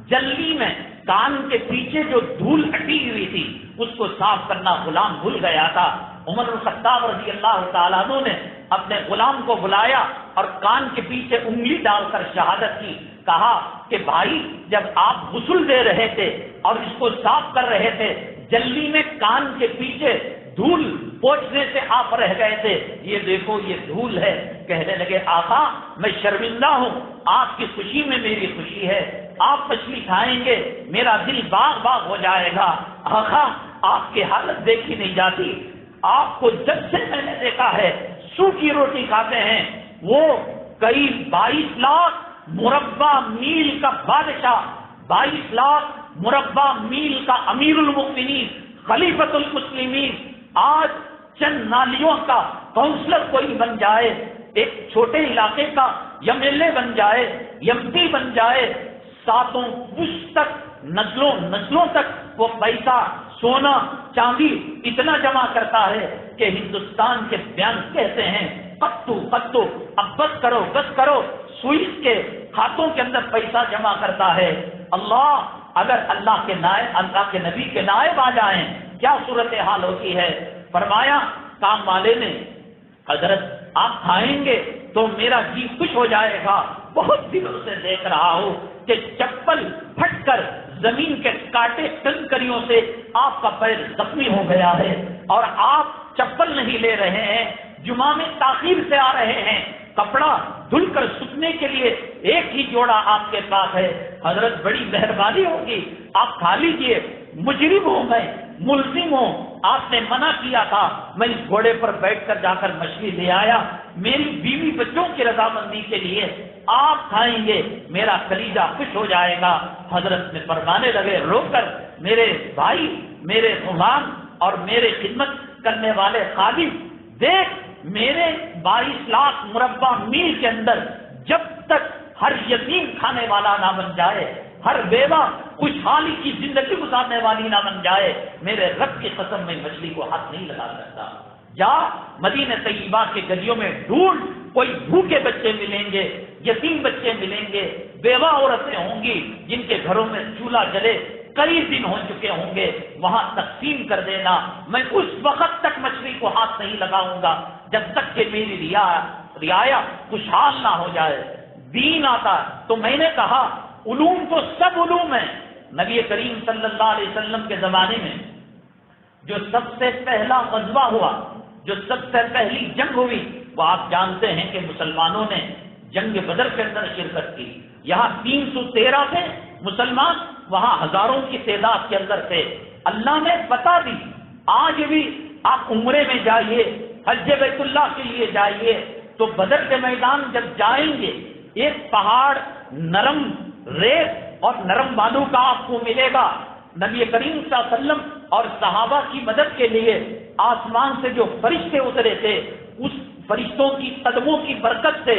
جلدی میں کان کے پیچھے جو دھول ہٹی ہوئی تھی اس کو صاف کرنا غلام بھول گیا تھا. عمر الخطاب رضی اللہ تعالیٰ عنہ نے اپنے غلام کو بلایا اور کان کے پیچھے انگلی ڈال کر شہادت کی. کہا کہ بھائی جب آپ غسل دے رہے تھے اور اس کو صاف کر رہے تھے، جلدی میں کان کے پیچھے دھول پوچھنے سے آپ رہ گئے تھے، یہ دیکھو یہ دھول ہے. کہنے لگے آقا میں شرمندہ ہوں، آپ کی خوشی میں میری خوشی ہے، آپ مچھلی کھائیں گے میرا دل باغ باغ ہو جائے گا. آقا آپ کی حالت دیکھی نہیں جاتی، آپ کو جب سے میں نے دیکھا ہے سوکھی روٹی کھاتے ہیں. وہ کئی 22 لاکھ مربع میل کا بادشاہ، 22 لاکھ مربع میل کا امیر المؤمنین، خلیفۃ المسلمین، آج چند نالیوں کا کونسلر کوئی بن جائے، ایک چھوٹے علاقے کا ایم ایل اے بن جائے، ایم پی بن جائے، 7 پشت تک نسلوں تک وہ پیسہ، سونا، چاندی اتنا جمع کرتا ہے کہ ہندوستان کے بیان کہتے ہیں قطو اب بس کرو، سوئس کے کھاتوں کے اندر پیسہ جمع کرتا ہے. اگر اللہ کے نبی کے نائب آ جائیں کیا صورتحال ہوتی ہے. فرمایا کام والے نے حضرت آپ کھائیں گے تو میرا جی خوش ہو جائے گا. بہت دنوں سے دیکھ رہا ہوں کہ چپل پھٹ کر زمین کے کاٹے کنکریوں سے آپ کا پیر زخمی ہو گیا ہے اور آپ چپل نہیں لے رہے ہیں، جمعہ میں تاخیر سے آ رہے ہیں، کپڑا دھل کر سکنے کے لیے ایک ہی جوڑا آپ کے پاس ہے. حضرت بڑی مہربانی ہوگی آپ کھا لیجیے. مجرم ہوں میں، ملزم ہوں، آپ نے منع کیا تھا، میں اس گھوڑے پر بیٹھ کر جا کر مچھلی لے آیا، میری بیوی بچوں کی رضامندی کے لیے آپ کھائیں گے میرا کلیجہ خوش ہو جائے گا. حضرت نے فرمانے لگے رو کر میرے بھائی، میرے غلام اور میرے خدمت کرنے والے خادم، دیکھ میرے 22 لاکھ مربع میل کے اندر جب تک ہر یتیم کھانے والا نہ بن جائے، ہر بیوہ خوشحالی کی زندگی گزارنے والی نہ بن جائے، میرے رب کی قسم میں مچھلی کو ہاتھ نہیں لگا سکتا. جا مدینہ طیبہ کے گلیوں میں ڈھونڈ، کوئی بھوکے بچے ملیں گے، یتیم بچے ملیں گے، بیوہ عورتیں ہوں گی جن کے گھروں میں چولہا جلے کئی دن ہو چکے ہوں گے، وہاں تقسیم کر دینا. میں اس وقت تک مچھلی کو ہاتھ نہیں لگاؤں گا جب تک کہ میری رعایا خوشحال نہ ہو جائے. دین آتا تو میں نے کہا علوم تو سب علوم ہیں. نبی کریم صلی اللہ علیہ وسلم کے زمانے میں جو سب سے پہلا غزوہ ہوا، جو سب سے پہلی جنگ ہوئی، وہ آپ جانتے ہیں کہ مسلمانوں نے جنگ بدر کے اندر شرکت کی. یہاں 313 تھے مسلمان، وہاں ہزاروں کی تعداد کے اندر تھے. اللہ نے بتا دی آج بھی آپ عمرے میں جائیے، حج بیت اللہ کے لیے جائیے، تو بدر کے میدان جب جائیں گے ایک پہاڑ نرم ریت اور نرم بالو کا آپ کو ملے گا. نبی کریم صلی اللہ علیہ وسلم اور صحابہ کی مدد کے لیے آسمان سے جو فرشتے اترے تھے، اس فرشتوں کی قدموں کی برکت سے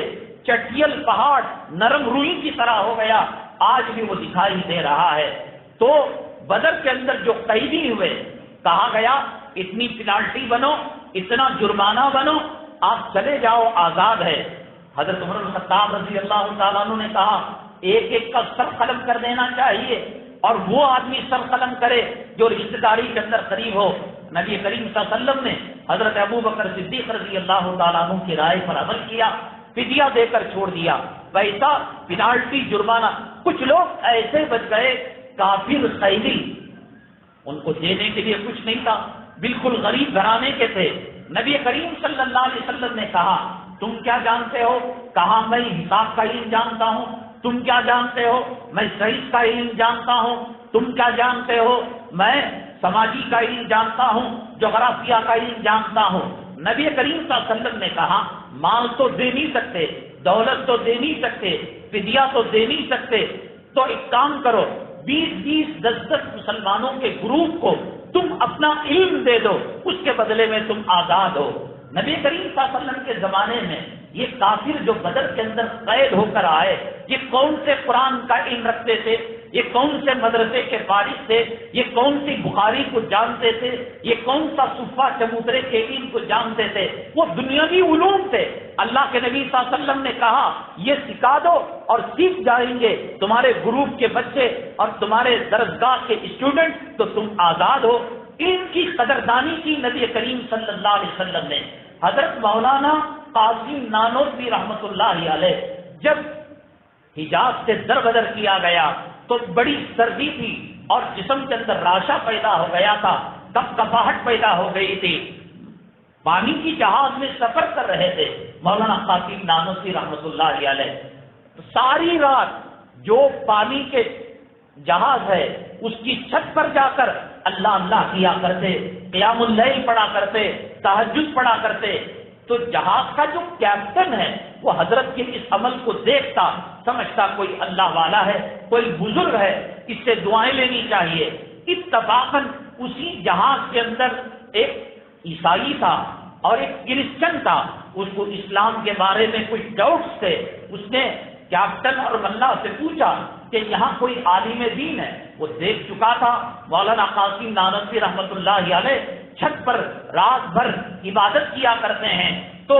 چٹیل پہاڑ نرم روئی کی طرح ہو گیا. آج بھی وہ دکھائی دے رہا ہے. تو بدر کے اندر جو قیدی ہوئے، کہا گیا اتنی پنالٹی بنو، اتنا جرمانہ بنو، آپ چلے جاؤ، آزاد ہے. حضرت عمر بن خطاب رضی اللہ تعالیٰ عنہ نے کہا ایک ایک کا سر قلم کر دینا چاہیے، اور وہ آدمی سر قلم کرے جو رشتہ داری کے اندر قریب ہو. نبی کریم صلی اللہ علیہ وسلم نے حضرت ابو بکر صدیق رضی اللہ تعالیٰ عنہ کی رائے پر عمل کیا، فدیہ دے کر چھوڑ دیا. ویسا پنالٹی جرمانہ. کچھ لوگ ایسے بچ گئے کافر قیدی، ان کو دینے کے لیے کچھ نہیں تھا، بالکل غریب گھرانے کے تھے. نبی کریم صلی اللہ علیہ وسلم نے کہا تم کیا جانتے ہو؟ کہا میں حساب کا علم جانتا ہوں. تم کیا جانتے ہو؟ میں سائنس کا علم جانتا ہوں. تم کیا جانتے ہو؟ میں سماجی کا علم جانتا ہوں، جغرافیہ کا علم جانتا ہوں. نبی کریم صلی اللہ علیہ وسلم نے کہا مال تو دے نہیں سکتے، دولت تو دے نہیں سکتے، فدیہ تو دے نہیں سکتے، تو ایک کام کرو 20-20 10-10 مسلمانوں کے گروپ کو تم اپنا علم دے دو، اس کے بدلے میں تم آزاد ہو. نبی کریم صلی اللہ علیہ وسلم کے زمانے میں یہ کافر جو بدر کے اندر قید ہو کر آئے، یہ کون سے قرآن کا علم رکھتے تھے، یہ کون سے مدرسے کے فارغ تھے، یہ کون سی بخاری کو جانتے تھے، یہ کون سا صفہ چموترے کے علم کو جانتے تھے، وہ دنیاوی علوم تھے. اللہ کے نبی صلی اللہ علیہ وسلم نے کہا یہ سکھا دو اور سیکھ جائیں گے تمہارے گروپ کے بچے اور تمہارے درسگاہ کے اسٹوڈنٹ، تو تم آزاد ہو. ان کی قدردانی کی نبی کریم صلی اللہ علیہ وسلم نے. حضرت مولانا قاسم نانوتوی رحمۃ اللہ علیہ جب حجاز سے در بدر کیا گیا تو بڑی سردی تھی اور جسم کے اندر راشا پیدا ہو گیا تھا، کپ کپاہٹ پیدا ہو گئی تھی. پانی کی جہاز میں سفر کر رہے تھے مولانا قاسم نانوتوی رحمۃ اللہ علیہ. ساری رات جو پانی کے جہاز ہے اس کی چھت پر جا کر اللہ اللہ کیا کرتے، قیام اللیل پڑھا کرتے، تہجد پڑھا کرتے. تو جہاز کا جو کیپٹن ہے وہ حضرت کے اس عمل کو دیکھتا، سمجھتا کوئی اللہ والا ہے، کوئی بزرگ ہے، اس سے دعائیں لینی چاہیے. اتفاقاً اسی جہاز کے اندر ایک عیسائی تھا اور ایک کرسچن تھا. اس کو اسلام کے بارے میں کچھ ڈاؤٹس تھے. اس نے کیپٹن اور ملا سے پوچھا کہ یہاں کوئی عالم دین ہے. وہ دیکھ چکا تھا مولانا قاسم نانوتوی رحمۃ اللہ علیہ چھت پر رات بھر عبادت کیا کرتے ہیں، تو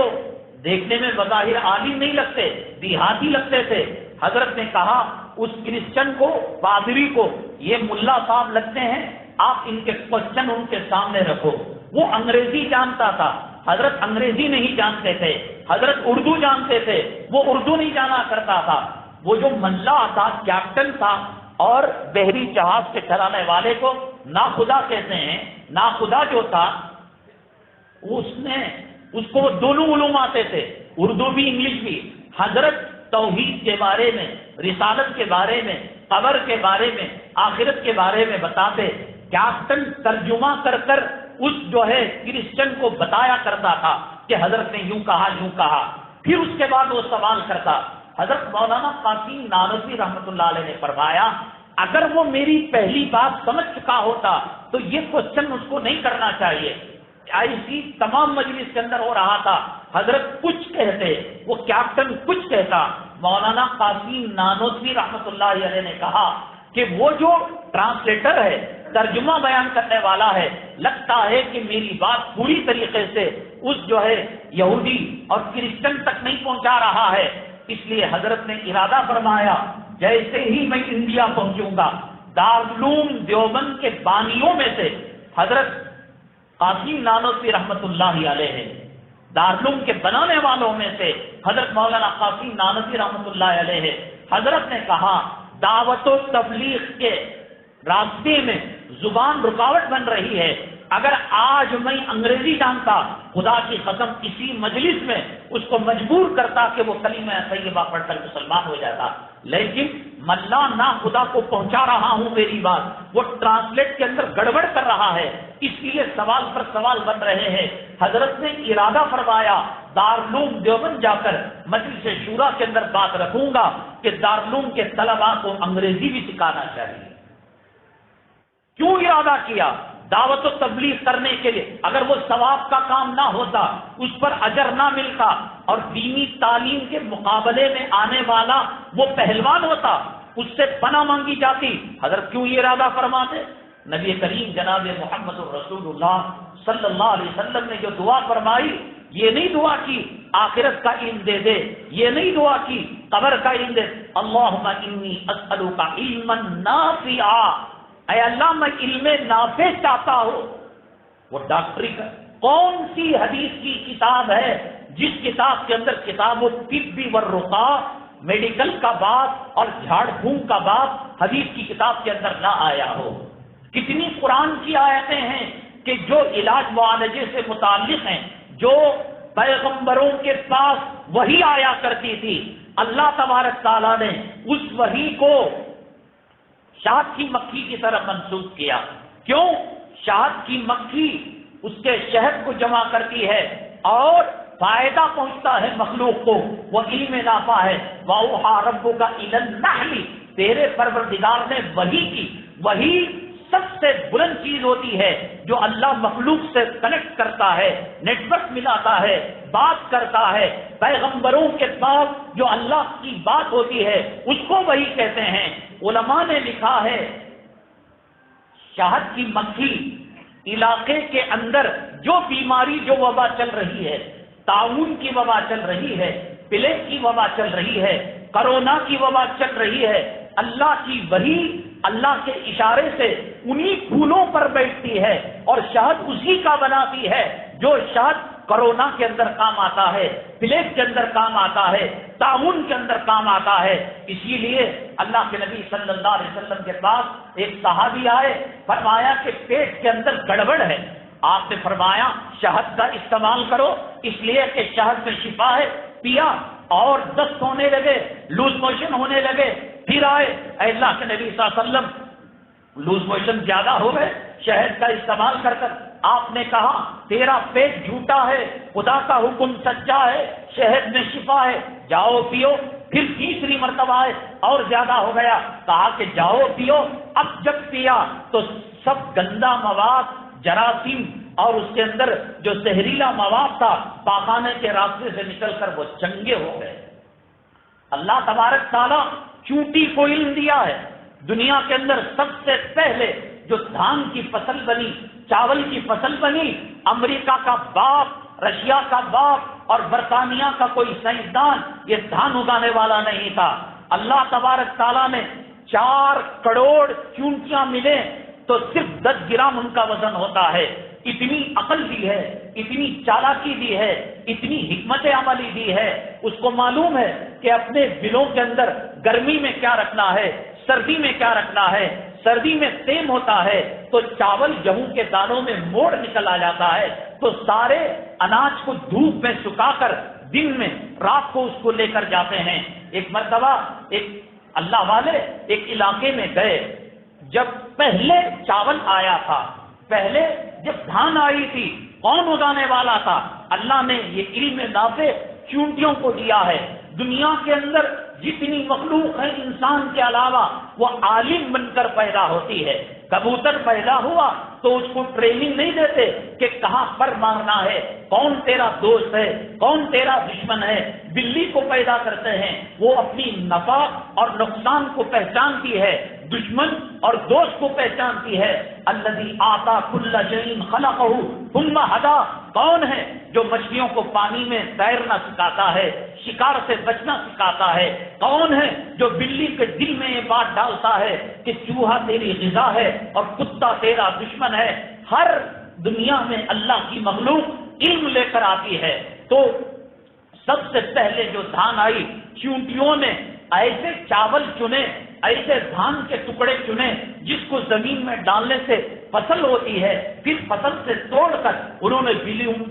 دیکھنے میں بظاہر عالم نہیں لگتے، دیہاتی لگتے تھے. حضرت نے کہا اس کرسچن کو، پادری کو، یہ ملا صاحب لگتے ہیں، آپ ان کے کوشچن ان کے سامنے رکھو. وہ انگریزی جانتا تھا، حضرت انگریزی نہیں جانتے تھے. حضرت اردو جانتے تھے، وہ اردو نہیں جانا کرتا تھا. وہ جو ملا تھا، کیپٹن تھا، اور بحری جہاز کے چلانے والے کو ناخدا کہتے ہیں. ناخدا جو تھا اس کو دونوں علوم آتے تھے، اردو بھی انگلش بھی. حضرت توحید کے بارے میں، رسالت کے بارے میں، قبر کے بارے میں، آخرت کے بارے میں بتاتے. کیپٹن ترجمہ کر کر اس جو ہے کرسچن کو بتایا کرتا تھا کہ حضرت نے یوں کہا یوں کہا. پھر اس کے بعد وہ سوال کرتا. حضرت مولانا قاسم نانوتوی رحمۃ اللہ علیہ نے فرمایا اگر وہ میری پہلی بات سمجھ چکا ہوتا تو یہ کوشچن اس کو نہیں کرنا چاہیے. ایسی تمام مجلس کے اندر ہو رہا تھا. حضرت کچھ کہتے، وہ کیپٹن کچھ کہتا. مولانا قاسم نانوتوی رحمۃ اللہ علیہ نے کہا کہ وہ جو ٹرانسلیٹر ہے، ترجمہ بیان کرنے والا ہے، لگتا ہے کہ میری بات پوری طریقے سے اس جو ہے یہودی اور کرسچن تک نہیں پہنچا رہا ہے. اس لیے حضرت نے ارادہ فرمایا جیسے ہی میں انڈیا پہنچوں گا، دارالعلوم دیوبند کے بانیوں میں سے حضرت قاسم نانوتوی رحمۃ اللہ علیہ ہے. دارالعلوم کے بنانے والوں میں سے حضرت مولانا قاسم نانوتوی رحمۃ اللہ علیہ ہے. حضرت نے کہا دعوت و تبلیغ کے راستے میں زبان رکاوٹ بن رہی ہے. اگر آج میں انگریزی جانتا، خدا کی قسم اسی مجلس میں اس کو مجبور کرتا کہ وہ کلمہ طیبہ پڑھ کر مسلمان ہو جاتا. لیکن ملا نا خدا کو پہنچا رہا ہوں میری بات، وہ ٹرانسلیٹ کے اندر گڑبڑ کر رہا ہے، اس لیے سوال پر سوال بن رہے ہیں۔ حضرت نے ارادہ فرمایا دارالعلوم دیوبند جا کر مجلس شورا کے اندر بات رکھوں گا کہ دارالعلوم کے طلباء کو انگریزی بھی سکھانا چاہیے۔ کیوں ارادہ کیا؟ دعوت و تبلیغ کرنے کے لیے۔ اگر وہ ثواب کا کام نہ ہوتا، اس پر اجر نہ ملتا، اور دینی تعلیم کے مقابلے میں آنے والا وہ پہلوان ہوتا، اس سے پناہ مانگی جاتی، حضرت کیوں یہ ارادہ فرماتے؟ نبی کریم جناب محمد الرسول اللہ صلی اللہ علیہ وسلم نے جو دعا فرمائی، یہ نہیں دعا کی آخرت کا علم دے دے، یہ نہیں دعا کی قبر کا علم دے، اللہم انی اسألک علما نافعا، اے اللہ میں علم نافع چاہتا ہوں۔ وہ ڈاکٹری کا کون سی حدیث کی کتاب ہے جس کتاب کے اندر کتاب الطب والرقاء میڈیکل کا باب اور جھاڑ پھونک کا باب حدیث کی کتاب کے اندر نہ آیا ہو؟ کتنی قرآن کی آیتیں ہیں کہ جو علاج معالجے سے متعلق ہیں، جو پیغمبروں کے پاس وحی آیا کرتی تھی، اللہ تبارک تعالیٰ نے اس وحی کو شہد کی مکھی کی طرف منسوخ کیا۔ کیوں؟ شہد کی مکھی اس کے شہد کو جمع کرتی ہے اور فائدہ پہنچتا ہے مخلوق کو، وہ علم نافع ہے۔ وَأَوْحَىٰ رَبُّكَ إِلَى النَّحْلِ، تیرے پروردگار نے وحی کی۔ وحی سب سے بلند چیز ہوتی ہے جو اللہ مخلوق سے کنیکٹ کرتا ہے، نیٹ ورک ملاتا ہے، بات کرتا ہے۔ پیغمبروں کے پاس جو اللہ کی بات ہوتی ہے اس کو وحی کہتے ہیں۔ علماء نے لکھا ہے شہد کی مکھی علاقے کے اندر جو بیماری، جو وبا چل رہی ہے، طاعون کی وبا چل رہی ہے، پلیگ کی وبا چل رہی ہے، کرونا کی وبا چل رہی ہے، اللہ کی وحی اللہ کے اشارے سے انہی پھولوں پر بیٹھتی ہے اور شہد اسی کا بناتی ہے جو شہد کرونا کے اندر کام آتا ہے، پلیگ کے اندر کام آتا ہے، طاعون کے اندر کام آتا ہے۔ اسی لیے اللہ کے نبی صلی اللہ علیہ وسلم کے پاس ایک صحابی آئے، فرمایا کہ پیٹ کے اندر گڑبڑ ہے۔ آپ نے فرمایا شہد کا استعمال کرو، اس لیے کہ شہد میں شفا ہے۔ پیا اور دست ہونے لگے، لوز موشن ہونے لگے، پھر آئے، اے اللہ کے نبی صلی اللہ علیہ وسلم لوز موشن زیادہ ہو گئے شہد کا استعمال کر کر۔ آپ نے کہا تیرا پیٹ جھوٹا ہے، خدا کا حکم سچا ہے، شہد میں شفا ہے، جاؤ پیو۔ پھر تیسری مرتبہ ہے اور زیادہ ہو گیا، کہا کہ جاؤ پیو۔ اب جب پیا تو سب گندا مواد، جراثیم اور اس کے اندر جو زہریلا مواد تھا پاخانے کے راستے سے نکل کر وہ چنگے ہو گئے۔ اللہ تبارک تعالیٰ چونٹی کو علم دیا ہے۔ دنیا کے اندر سب سے پہلے جو دھان کی فصل بنی، چاول کی فصل بنی، امریکہ کا باپ، رشیا کا باپ اور برطانیہ کا کوئی سائنسدان یہ دھان اگانے والا نہیں تھا۔ اللہ تبارک تعالیٰ نے 4 کروڑ چونٹیاں ملے تو صرف 10 گرام ان کا وزن ہوتا ہے۔ اتنی عقل دی ہے، اتنی چالاکی دی ہے، اتنی حکمت عملی دی ہے۔ اس کو معلوم ہے کہ اپنے دلوں کے اندر گرمی میں کیا رکھنا ہے، سردی میں کیا رکھنا ہے۔ سردی میں سیم ہوتا ہے تو چاول گیہوں کے دانوں میں موڑ نکل آ جاتا ہے، تو سارے اناج کو دھوپ میں سکھا کر دن میں رات کو اس کو لے کر جاتے ہیں۔ ایک مرتبہ ایک اللہ والے ایک علاقے میں گئے، جب پہلے چاول آیا تھا، پہلے جب دھان آئی تھی، کون اگانے والا تھا؟ اللہ نے یہ علم نافع چونٹیوں کو دیا ہے۔ دنیا کے اندر جتنی مخلوق ہے انسان کے علاوہ وہ عالم بن کر پیدا ہوتی ہے۔ کبوتر پیدا ہوا تو اس کو ٹریننگ نہیں دیتے کہ کہاں پر مارنا ہے، کون تیرا دوست ہے، کون تیرا دشمن ہے۔ بلی کو پیدا کرتے ہیں، وہ اپنی نفع اور نقصان کو پہچانتی ہے، دشمن اور دوست کو پہچانتی ہے۔ الذی آتا کل شیء خلقہ ثم ہدی، کون ہے جو مچھلیوں کو پانی میں تیرنا سکھاتا ہے، شکار سے بچنا سکھاتا ہے؟ کون ہے جو بلی کے دل میں یہ بات ڈالتا ہے کہ چوہا تیری غذا ہے اور کتا تیرا دشمن ہے؟ ہر دنیا میں اللہ کی مخلوق علم لے کر آتی ہے۔ تو سب سے پہلے جو دھان آئی، چونٹیوں نے ایسے چاول چنے ایسے دھان کے ٹکڑے چنے جس کو زمین میں ڈالنے سے فصل ہوتی ہے، پھر فصل سے توڑ کر انہوں نے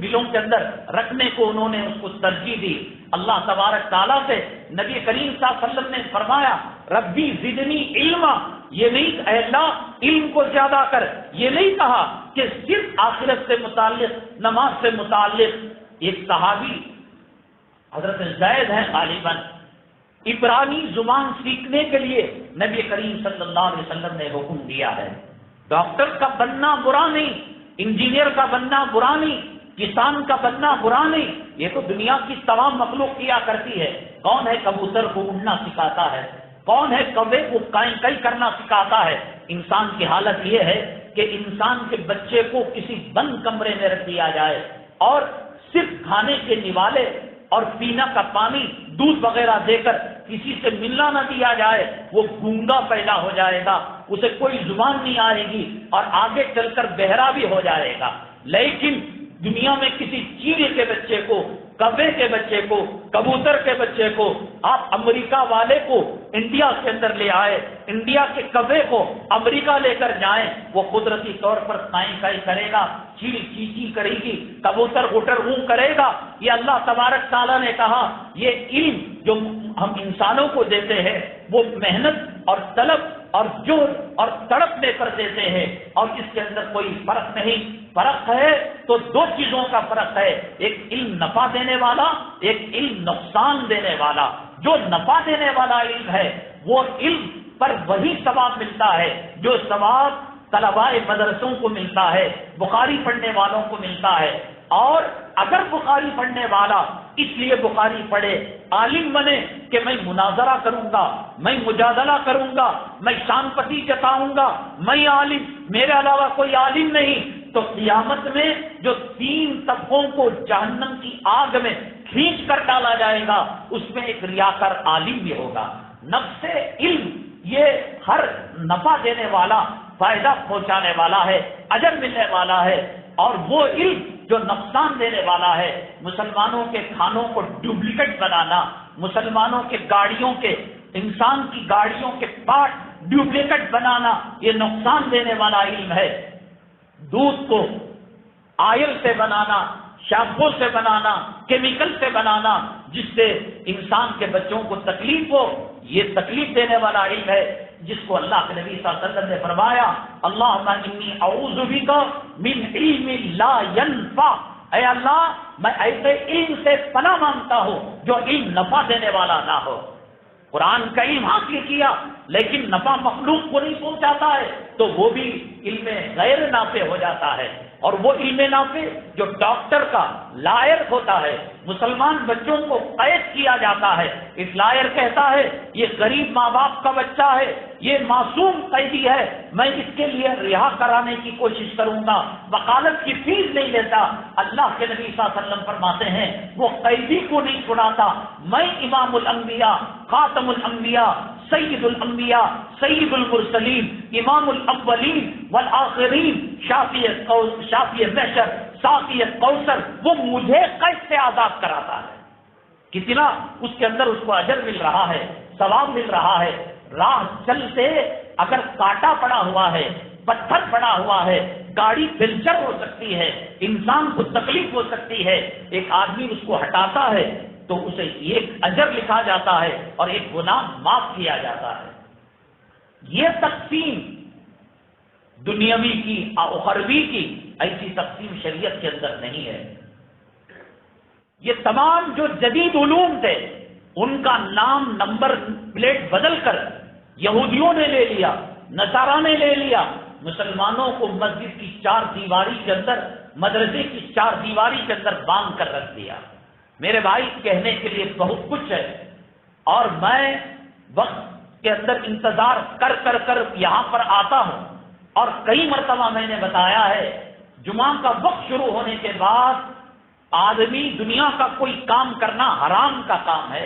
بلوں کے اندر رکھنے کو انہوں نے اس کو ترجیح دی۔ اللہ تبارک تعالیٰ سے نبی کریم صلی اللہ علیہ وسلم نے فرمایا ربی زدنی علما، یہ نہیں اے اللہ علم کو زیادہ کر، یہ نہیں کہا کہ صرف آخرت سے متعلق، نماز سے متعلق۔ ایک صحابی حضرت زید ہیں غالباً، عبرانی زبان سیکھنے کے لیے نبی کریم صلی اللہ علیہ وسلم نے حکم دیا ہے۔ ڈاکٹر کا بننا برا نہیں، انجینئر کا بننا برا نہیں، کسان کا بننا برا نہیں، یہ تو دنیا کی تمام مخلوق کیا کرتی ہے۔ کون ہے کبوتر کو اڑنا سکھاتا ہے، کون ہے کوے کو کئی کرنا سکھاتا ہے۔ انسان کی حالت یہ ہے کہ انسان کے بچے کو کسی بند کمرے میں رکھ دیا جائے اور صرف کھانے کے نوالے اور پینا کا پانی دودھ وغیرہ دے کر کسی سے ملنا نہ دیا جائے، وہ گونگا پیدا ہو جائے گا، اسے کوئی زبان نہیں آئے گی اور آگے چل کر بہرا بھی ہو جائے گا۔ لیکن دنیا میں کسی چیڑے کے بچے کو، کوے کے بچے کو، کبوتر کے بچے کو آپ امریکہ والے کو انڈیا کے اندر لے آئے، انڈیا کے کوے کو امریکہ لے کر جائیں، وہ قدرتی طور پر کائیں کائیں کرے گا، چیڑی چیچی کرے گی، کبوتر غٹر غوں کرے گا۔ یہ اللہ تبارک تعالیٰ نے کہا یہ علم جو ہم انسانوں کو دیتے ہیں وہ محنت اور طلب اور جوڑ اور تڑپ لے کر دیتے ہیں، اور اس کے اندر کوئی فرق نہیں۔ فرق ہے تو دو چیزوں کا فرق ہے، ایک علم نفع دینے والا، ایک علم نقصان دینے والا۔ جو نفع دینے والا علم ہے وہ علم پر وہی ثواب ملتا ہے جو ثواب طلباء مدرسوں کو ملتا ہے، بخاری پڑھنے والوں کو ملتا ہے۔ اور اگر بخاری پڑھنے والا اس لیے بخاری پڑھے، عالم بنے کہ میں مناظرہ کروں گا، میں مجادلہ کروں گا، میں شان پتی جتاؤں گا، میں عالم، میرے علاوہ کوئی عالم نہیں، تو قیامت میں جو 3 طبقوں کو جہنم کی آگ میں کھینچ کر ڈالا جائے گا اس میں ایک ریاکار عالم بھی ہوگا۔ نفس علم یہ ہر نفع دینے والا، فائدہ پہنچانے والا ہے، اجر ملنے والا ہے، اور وہ علم جو نقصان دینے والا ہے، مسلمانوں کے کھانوں کو ڈپلیکیٹ بنانا، مسلمانوں کے گاڑیوں کے، انسان کی گاڑیوں کے پارٹ ڈپلیکیٹ بنانا، یہ نقصان دینے والا علم ہے۔ دودھ کو آئل سے بنانا، شیمپو سے بنانا، کیمیکل سے بنانا جس سے انسان کے بچوں کو تکلیف ہو، یہ تکلیف دینے والا علم ہے، جس کو اللہ کے نبی صلی اللہ علیہ وسلم نے فرمایا اللہم انی اعوذ بک من علم لا ینفع، اے اللہ میں ایسے علم سے پناہ مانگتا ہوں جو علم نفع دینے والا نہ ہو۔ قرآن کا علم حاصل کیا لیکن نفع مخلوق کو نہیں پہنچاتا ہے تو وہ بھی علم غیر نافع ہو جاتا ہے۔ اور وہ علم نافع جو ڈاکٹر کا، لائر ہوتا ہے، مسلمان بچوں کو قید کیا جاتا ہے، اس لائر کہتا ہے یہ غریب ماں باپ کا بچہ ہے، یہ معصوم قیدی ہے، میں اس کے لیے رہا کرانے کی کوشش کروں گا، وکالت کی فیس نہیں لیتا۔ اللہ کے نبی صلی اللہ علیہ وسلم فرماتے ہیں وہ قیدی کو نہیں چھڑاتا، میں امام الانبیاء، خاتم الانبیاء، سید الانبیاء، سید المرسلین، امام الاولین والآخرین، شافی محشر، ساقی کوثر، وہ مجھے قید سے آزاد کراتا ہے۔ کتنا اس کے اندر اس کو اجر مل رہا ہے، ثواب مل رہا ہے۔ راہ چلتے اگر کانٹا پڑا ہوا ہے، پتھر پڑا ہوا ہے، گاڑی پنچر ہو سکتی ہے، انسان کو تکلیف ہو سکتی ہے، ایک آدمی اس کو ہٹاتا ہے تو اسے ایک اجر لکھا جاتا ہے اور ایک گناہ معاف کیا جاتا ہے۔ یہ تقسیم دنیاوی کی، اخروی کی، ایسی تقسیم شریعت کے اندر نہیں ہے۔ یہ تمام جو جدید علوم تھے ان کا نام نمبر پلیٹ بدل کر یہودیوں نے لے لیا، نصارہ نے لے لیا، مسلمانوں کو مسجد کی 4 دیواری کے اندر، مدرسے کی 4 دیواری کے اندر باندھ کر رکھ دیا۔ میرے بھائی کہنے کے لیے بہت کچھ ہے اور میں وقت کے اندر انتظار کر کر کر یہاں پر آتا ہوں، اور کئی مرتبہ میں نے بتایا ہے جمعہ کا وقت شروع ہونے کے بعد آدمی دنیا کا کوئی کام کرنا حرام کا کام ہے۔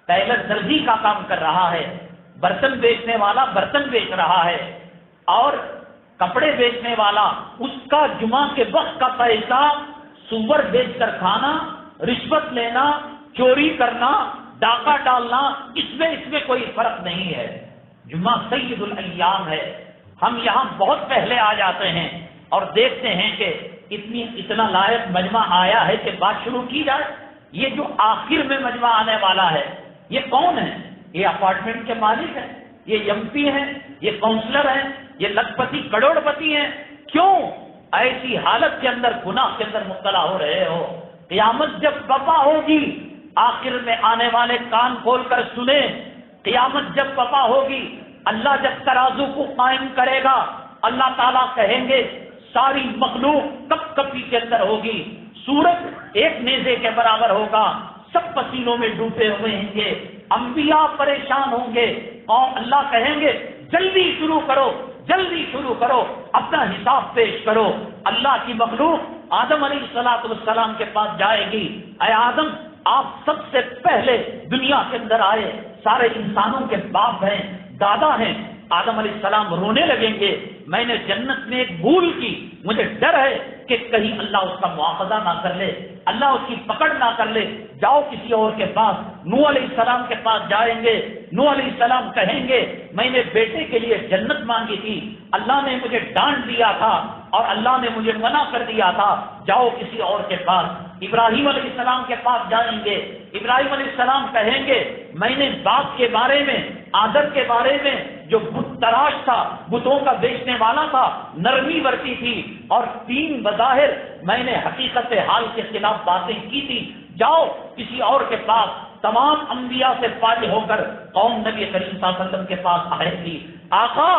ٹیلر درزی کا کام کر رہا ہے، برتن بیچنے والا برتن بیچ رہا ہے، اور کپڑے بیچنے والا اس کا جمعہ کے وقت کا پیسہ سور بیچ کر کھانا، رشوت لینا، چوری کرنا، ڈاکہ ڈالنا، اس میں کوئی فرق نہیں ہے۔ جمعہ سید الایام ہے، ہم یہاں بہت پہلے آ جاتے ہیں اور دیکھتے ہیں کہ اتنا لائق مجمع آیا ہے کہ بات شروع کی جائے۔ یہ جو آخر میں مجمع آنے والا ہے یہ کون ہے؟ یہ اپارٹمنٹ کے مالک ہیں، یہ ایم پی ہیں، یہ کاؤنسلر ہیں، یہ لکھ پتی کروڑ پتی ہیں۔ کیوں ایسی حالت کے اندر گناہ کے اندر مبتلا ہو رہے ہو؟ قیامت جب برپا ہوگی، آخر میں آنے والے کان کھول کر سنیں، قیامت جب برپا ہوگی، اللہ جب ترازو کو قائم کرے گا، اللہ تعالیٰ کہیں گے ساری مخلوق کپ کپی کے اندر ہوگی، سورج ایک نیزے کے برابر ہوگا، سب پسینوں میں ڈوبے ہوئے ہوں گے، انبیاء پریشان ہوں گے، اور اللہ کہیں گے جلدی شروع کرو، جلدی شروع کرو، اپنا حساب پیش کرو۔ اللہ کی مخلوق آدم علیہ السلام کے پاس جائے گی، اے آدم آپ سب سے پہلے دنیا کے اندر آئے، سارے انسانوں کے باپ ہیں، دادا ہیں۔ آدم علیہ السلام رونے لگیں گے، میں نے جنت میں ایک بھول کی، مجھے ڈر ہے کہ کہیں اللہ اس کا مواخذہ نہ کر لے، اللہ اس کی پکڑ نہ کر لے، جاؤ کسی اور کے پاس۔ نوح علیہ السلام کے پاس جائیں گے، نوح علیہ السلام کہیں گے میں نے بیٹے کے لیے جنت مانگی تھی، اللہ نے مجھے ڈانٹ دیا تھا اور اللہ نے مجھے منع کر دیا تھا، جاؤ کسی اور کے پاس۔ ابراہیم علیہ السلام کے پاس جائیں گے، ابراہیم علیہ السلام کہیں گے میں نے باپ کے بارے میں، آدر کے بارے میں، جو بت تراش تھا، بتوں کا بیچنے والا تھا، نرمی برتی تھی، اور تین بظاہر میں نے حقیقت حال کے خلاف باتیں کی تھی، جاؤ کسی اور کے پاس۔ تمام انبیاء سے فارغ ہو کر قوم نبی کریم صلی اللہ علیہ وسلم کے پاس آئے تھی، آقا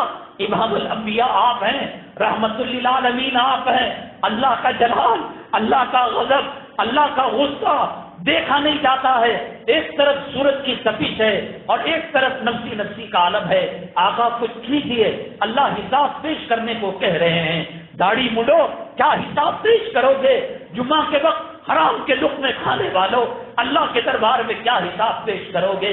امام الانبیاء آپ ہیں، رحمت للعالمین آپ ہیں، اللہ کا جلال، اللہ کا غضب، اللہ کا غصہ دیکھا نہیں جاتا ہے، ایک طرف سورج کی تپش ہے اور ایک طرف نفسی نفسی کا عالم ہے، آقا کچھ کیجیے، اللہ حساب پیش کرنے کو کہہ رہے ہیں۔ داڑھی مڈو کیا حساب پیش کرو گے؟ جمعہ کے وقت حرام کے لقمے کھانے والوں، اللہ کے دربار میں کیا حساب پیش کرو گے؟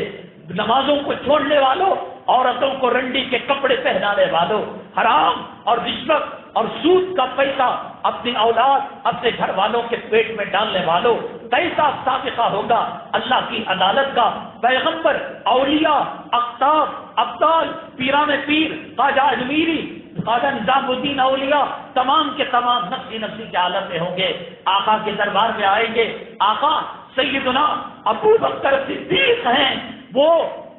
نمازوں کو چھوڑنے والوں، عورتوں کو رنڈی کے کپڑے پہنانے والوں، حرام اور رشوت اور سود کا پیسہ اپنی اولاد، اپنے گھر والوں کے پیٹ میں ڈالنے والوں، کیسا سابقہ ہوگا اللہ کی عدالت کا؟ پیغمبر، اولیاء، اقطاب، ابدال، پیران پیر، خواجہ اجمیری، خواجہ نظام الدین اولیاء، تمام کے تمام نفسی نفسی کے عالم میں ہوں گے، آقا کے دربار میں آئیں گے، آقا سیدنا ابو بکر صدیق ہیں، وہ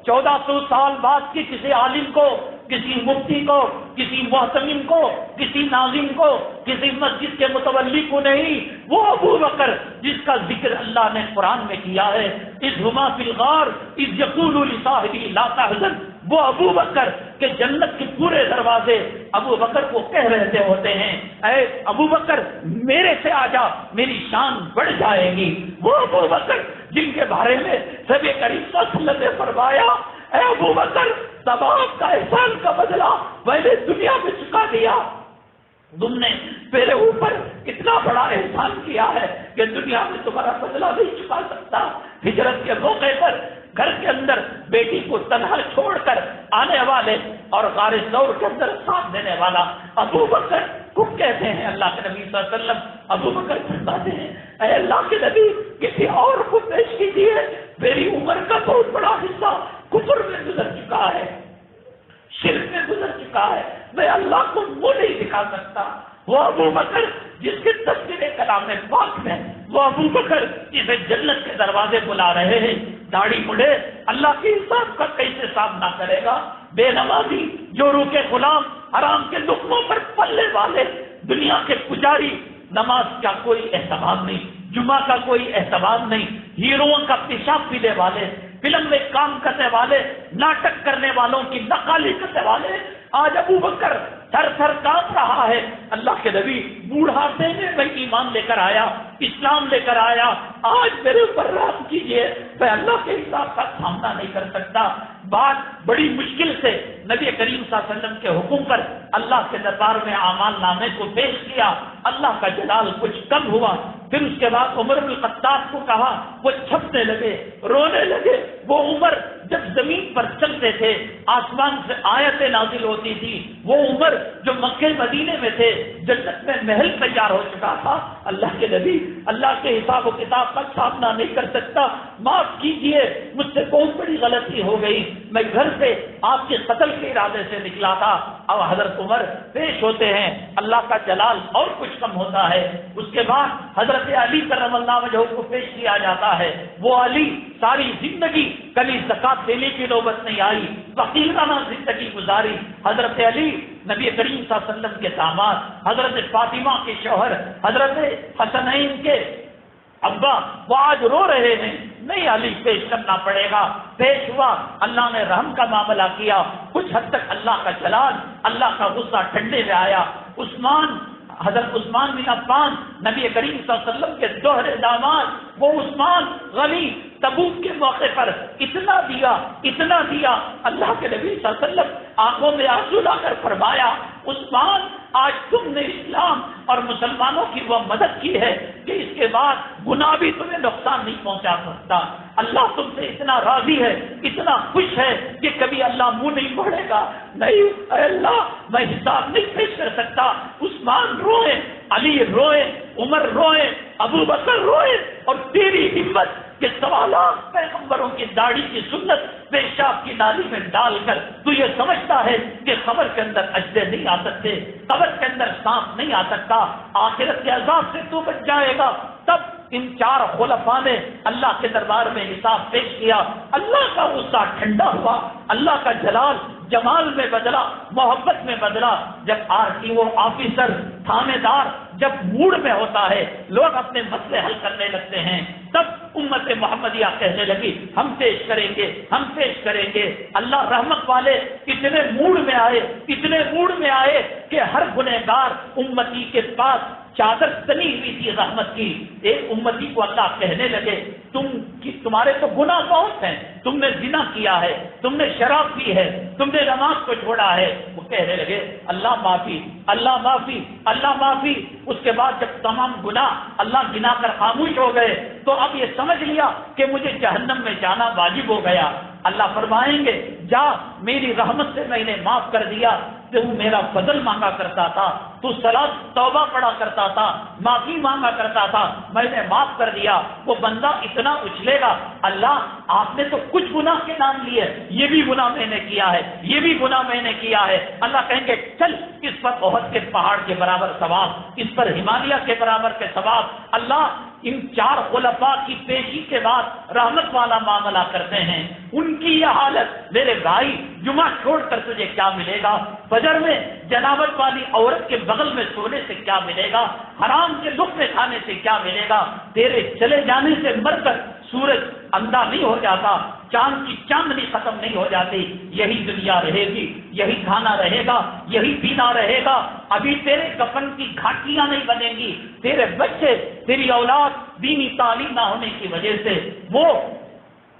1400 سال بعد کی کسی عالم کو، کسی مفتی کو، کسی محتمم کو، کسی ناظم کو، کسی مسجد کے متولی کو نہیں، وہ ابو بکر جس کا ذکر اللہ نے قرآن میں کیا ہے، اذ ہما فی الغار اذ یقول لصاحبہ لا تحزن، وہ ابو بکر کہ جنت کے پورے دروازے ابو بکر کو کہہ رہتے ہوتے ہیں اے ابو بکر میرے سے آ جا، میری شان بڑھ جائے گی۔ وہ ابو بکر جن کے بارے میں نبی کریم صلی اللہ علیہ وسلم نے فرمایا اے ابو بکر تمام کا احسان کا بدلہ میں نے دنیا میں چکا دیا، تم نے میرے اوپر اتنا بڑا احسان کیا ہے کہ دنیا میں تمہارا بدلہ نہیں چکا سکتا۔ ہجرت کے موقع پر گھر کے اندر بیٹی کو تنہا چھوڑ کر آنے والے اور غار ثور کے اندر ساتھ دینے والا ابو بکر کو کہتے ہیں اللہ کے نبی صلی اللہ علیہ وسلم، ابو بکر فرماتے ہیں اے اللہ کے نبی کسی اور کو پیش کیجیے، میری عمر کا بہت بڑا حصہ کفر میں گزر چکا ہے، شرک میں گزر چکا ہے، میں اللہ کو منہ نہیں دکھا سکتا۔ وہ ابو بکر جس کے تذکرے کلام پاک میں، وہ ابو بکر جسے جنت کے دروازے بلا رہے ہیں، داڑھی مڑے اللہ کے حساب کا کیسے سامنا کرے گا؟ بے نمازی، جورو کے غلام، حرام کے لقموں پر پلنے والے، دنیا کے پجاری، نماز کا کوئی اہتمام نہیں، جمعہ کا کوئی اہتمام نہیں، ہیروؤں کا پیشاب پینے والے، فلم میں کام کرنے والے، ناٹک کرنے والوں کی نقالی کرنے والے، آج ابو بکر تھر تھر کانپ رہا ہے۔ اللہ کے نبی بوڑھاپے میں میں ایمان لے کر آیا، اسلام لے کر آیا، آج میرے اوپر رحم کیجیے، میں اللہ کے حساب کا سامنا نہیں کر سکتا۔ بات بڑی مشکل سے نبی کریم صلی اللہ علیہ وسلم کے حکم پر اللہ کے دربار میں اعمال نامے کو پیش کیا، اللہ کا جلال کچھ کم ہوا، پھر اس کے بعد عمر بن الخطاب کو کہا، وہ چھپنے لگے، رونے لگے۔ وہ عمر جب زمین پر چلتے تھے آسمان سے آیتیں نازل ہوتی تھی، وہ عمر جو مکے مدینے میں تھے جنت میں محل تیار ہو چکا تھا، اللہ کے نبی اللہ کے حساب و کتاب کا سامنا نہیں کر سکتا، معاف کیجئے مجھ سے بہت بڑی غلطی ہو گئی، میں گھر سے آپ کے قتل کے ارادے سے نکلا تھا۔ اب حضرت عمر پیش ہوتے ہیں، اللہ کا جلال اور کچھ کم ہوتا ہے، اس کے بعد حضرت علی کرم اللہ وجہہ کو پیش کیا جاتا ہے۔ وہ علی ساری زندگی کبھی زکات دینے کی نوبت نہیں آئی، فقیرانہ زندگی گزاری۔ حضرت علی نبی کریم صلی اللہ علیہ وسلم کے داماد، حضرت فاطمہ کے شوہر، حضرت حسنین کے ابا، وہ آج رو رہے ہیں، نہیں علی پیش کرنا پڑے گا، پیش ہوا، اللہ نے رحم کا معاملہ کیا، کچھ حد تک اللہ کا جلال، اللہ کا غصہ ٹھنڈے میں آیا۔ حضرت عثمان بن عفان نبی کریم صلی اللہ علیہ وسلم کے دوہرے داماد، وہ عثمان غنی تبوک کے موقع پر اتنا دیا، اللہ کے نبی صلی اللہ علیہ وسلم آنکھوں میں آنسو لا کر فرمایا، عثمان آج تم نے اسلام اور مسلمانوں کی وہ مدد کی ہے کہ اس کے بعد گناہ بھی تمہیں نقصان نہیں پہنچا سکتا، اللہ تم سے اتنا راضی ہے، اتنا خوش ہے کہ کبھی اللہ منہ نہیں موڑے گا، نہیں اے اللہ میں حساب نہیں پیش کر سکتا۔ عثمان روئے، علی روئے، عمر روئے، ابو بکر روئے، اور تیری ہمت کہ 1.25 لاکھ پیغمبروں کی داڑھی کی سنت پیشاب کی نالی میں ڈال کر تو یہ سمجھتا ہے کہ قبر کے اندر اجدے نہیں آ سکتے، قبر کے اندر سانپ نہیں آ سکتا، آخرت کے عذاب سے تو بچ جائے گا۔ تب ان 4 خلفاء نے اللہ کے دربار میں حساب پیش کیا، اللہ کا غصہ ٹھنڈا ہوا، اللہ کا جلال جمال میں بدلا، محبت میں بدلا۔ جب RTO آفیسر، تھانے دار جب موڈ میں ہوتا ہے، لوگ اپنے مسئلے حل کرنے لگتے ہیں، تب امت محمدیہ کہنے لگی ہم پیش کریں گے۔ اللہ رحمت والے اتنے موڈ میں آئے کہ ہر گنہگار امتی کے پاس چادر تنی ہوئی تھی رحمت کی۔ ایک امتی کو اللہ کہنے لگے تمہارے تو گناہ بہت ہیں، تم نے زنا کیا ہے، تم نے شراب پی ہے، تم نے نماز کو چھوڑا ہے۔ وہ کہنے لگے اللہ معافی، اللہ معافی، اللہ معافی۔ اس کے بعد جب تمام گناہ اللہ گنا کر خاموش ہو گئے تو اب یہ سمجھ لیا کہ مجھے جہنم میں جانا واجب ہو گیا۔ اللہ فرمائیں گے جا میری رحمت سے میں نے معاف کر دیا، تو میرا فضل مانگا کرتا تھا، تو صلاۃ توبہ پڑھا کرتا تھا، معافی مانگا کرتا تھا، میں نے معاف کر دیا۔ وہ بندہ اتنا اچھلے گا اللہ آپ نے تو کچھ گناہ کے نام لیے، یہ بھی گناہ میں نے کیا ہے، یہ بھی گناہ میں نے کیا ہے۔ اللہ کہیں گے چل اس پر احد کے پہاڑ کے برابر ثواب، اس پر ہمالیہ کے برابر کے ثواب۔ اللہ ان 4 خلفاء کی پیشی کے بعد رحمت والا معاملہ کرتے ہیں۔ ان کی یہ حالت، میرے بھائی جمعہ چھوڑ کر تجھے کیا ملے گا، فجر میں جنابت والی عورت کے بغل میں سونے سے کیا ملے گا، حرام کے لقمے کھانے سے کیا ملے گا، تیرے چلے جانے سے مر کر سورج اندھا نہیں ہو جاتا، چاند کی چاندنی ختم نہیں ہو جاتی، یہی دنیا رہے گی، یہی کھانا رہے گا، یہی پینا رہے گا۔ ابھی تیرے کفن کی گھاٹیاں نہیں بنیں گی، تیرے بچے، تیری اولاد دینی تعلیم نہ ہونے کی وجہ سے وہ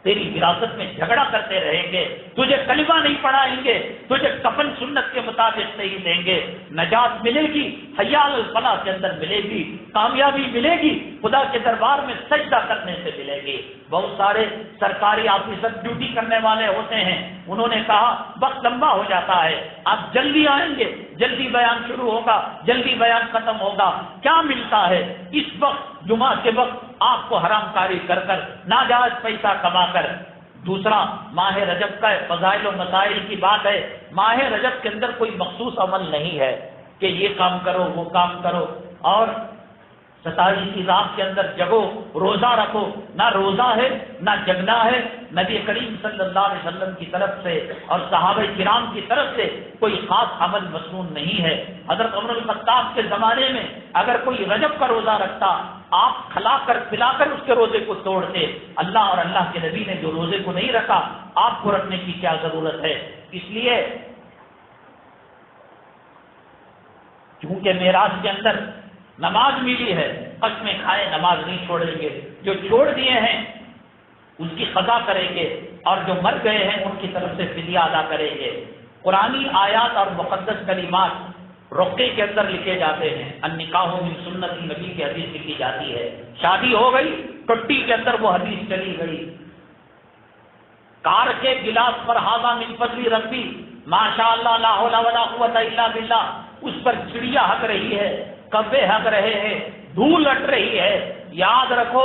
تیری وراثت میں جھگڑا کرتے رہیں گے، تجھے کلمہ نہیں پڑھائیں گے، تجھے کفن سنت کے مطابق نہیں دیں گے۔ نجات ملے گی حیال الفلاح کے اندر ملے گی، کامیابی ملے گی خدا کے دربار میں سجدہ کرنے سے ملے گی۔ بہت سارے سرکاری آفیسر ڈیوٹی کرنے والے ہوتے ہیں، انہوں نے کہا وقت لمبا ہو جاتا ہے، آپ جلدی آئیں گے، جلدی بیان شروع ہوگا، جلدی بیان ختم ہوگا۔ کیا ملتا ہے اس وقت جمعہ کے وقت آپ کو حرام کاری کر کر، ناجائز پیسہ کما کر۔ دوسرا ماہ رجب کا فضائل و مسائل کی بات ہے، ماہ رجب کے اندر کوئی مخصوص عمل نہیں ہے کہ یہ کام کرو وہ کام کرو، اور 27 کی رات کے اندر جگو، روزہ رکھو، نہ روزہ ہے نہ جگنا ہے۔ نبی کریم صلی اللہ علیہ وسلم کی طرف سے اور صحابہ کرام کی طرف سے کوئی خاص عمل مسنون نہیں ہے۔ حضرت عمر بن خطاب کے زمانے میں اگر کوئی رجب کا روزہ رکھتا، آپ کھلا کر پلا کر اس کے روزے کو توڑتے۔ اللہ اور اللہ کے نبی نے جو روزے کو نہیں رکھا، آپ کو رکھنے کی کیا ضرورت ہے؟ اس لیے کیونکہ معراج کے اندر نماز ملی ہے، قسمیں کھائے نماز نہیں چھوڑیں گے، جو چھوڑ دیے ہیں اس کی قضا کریں گے، اور جو مر گئے ہیں ان کی طرف سے فدیہ ادا کریں گے۔ قرآنی آیات اور مقدس کلمات رقعے کے اندر لکھے جاتے ہیں، النکاح من سنتی، نبی کی حدیث لکھی جاتی ہے، شادی ہو گئی ٹٹی کے اندر وہ حدیث چلی گئی، کار کے گلاس پر ھذا من فضل ربی ماشاء اللہ لا حول ولا قوت الا باللہ، اس پر چڑیا ہنس رہی ہے، کبے ہنس رہے ہیں، دھول لٹ رہی ہے. یاد رکھو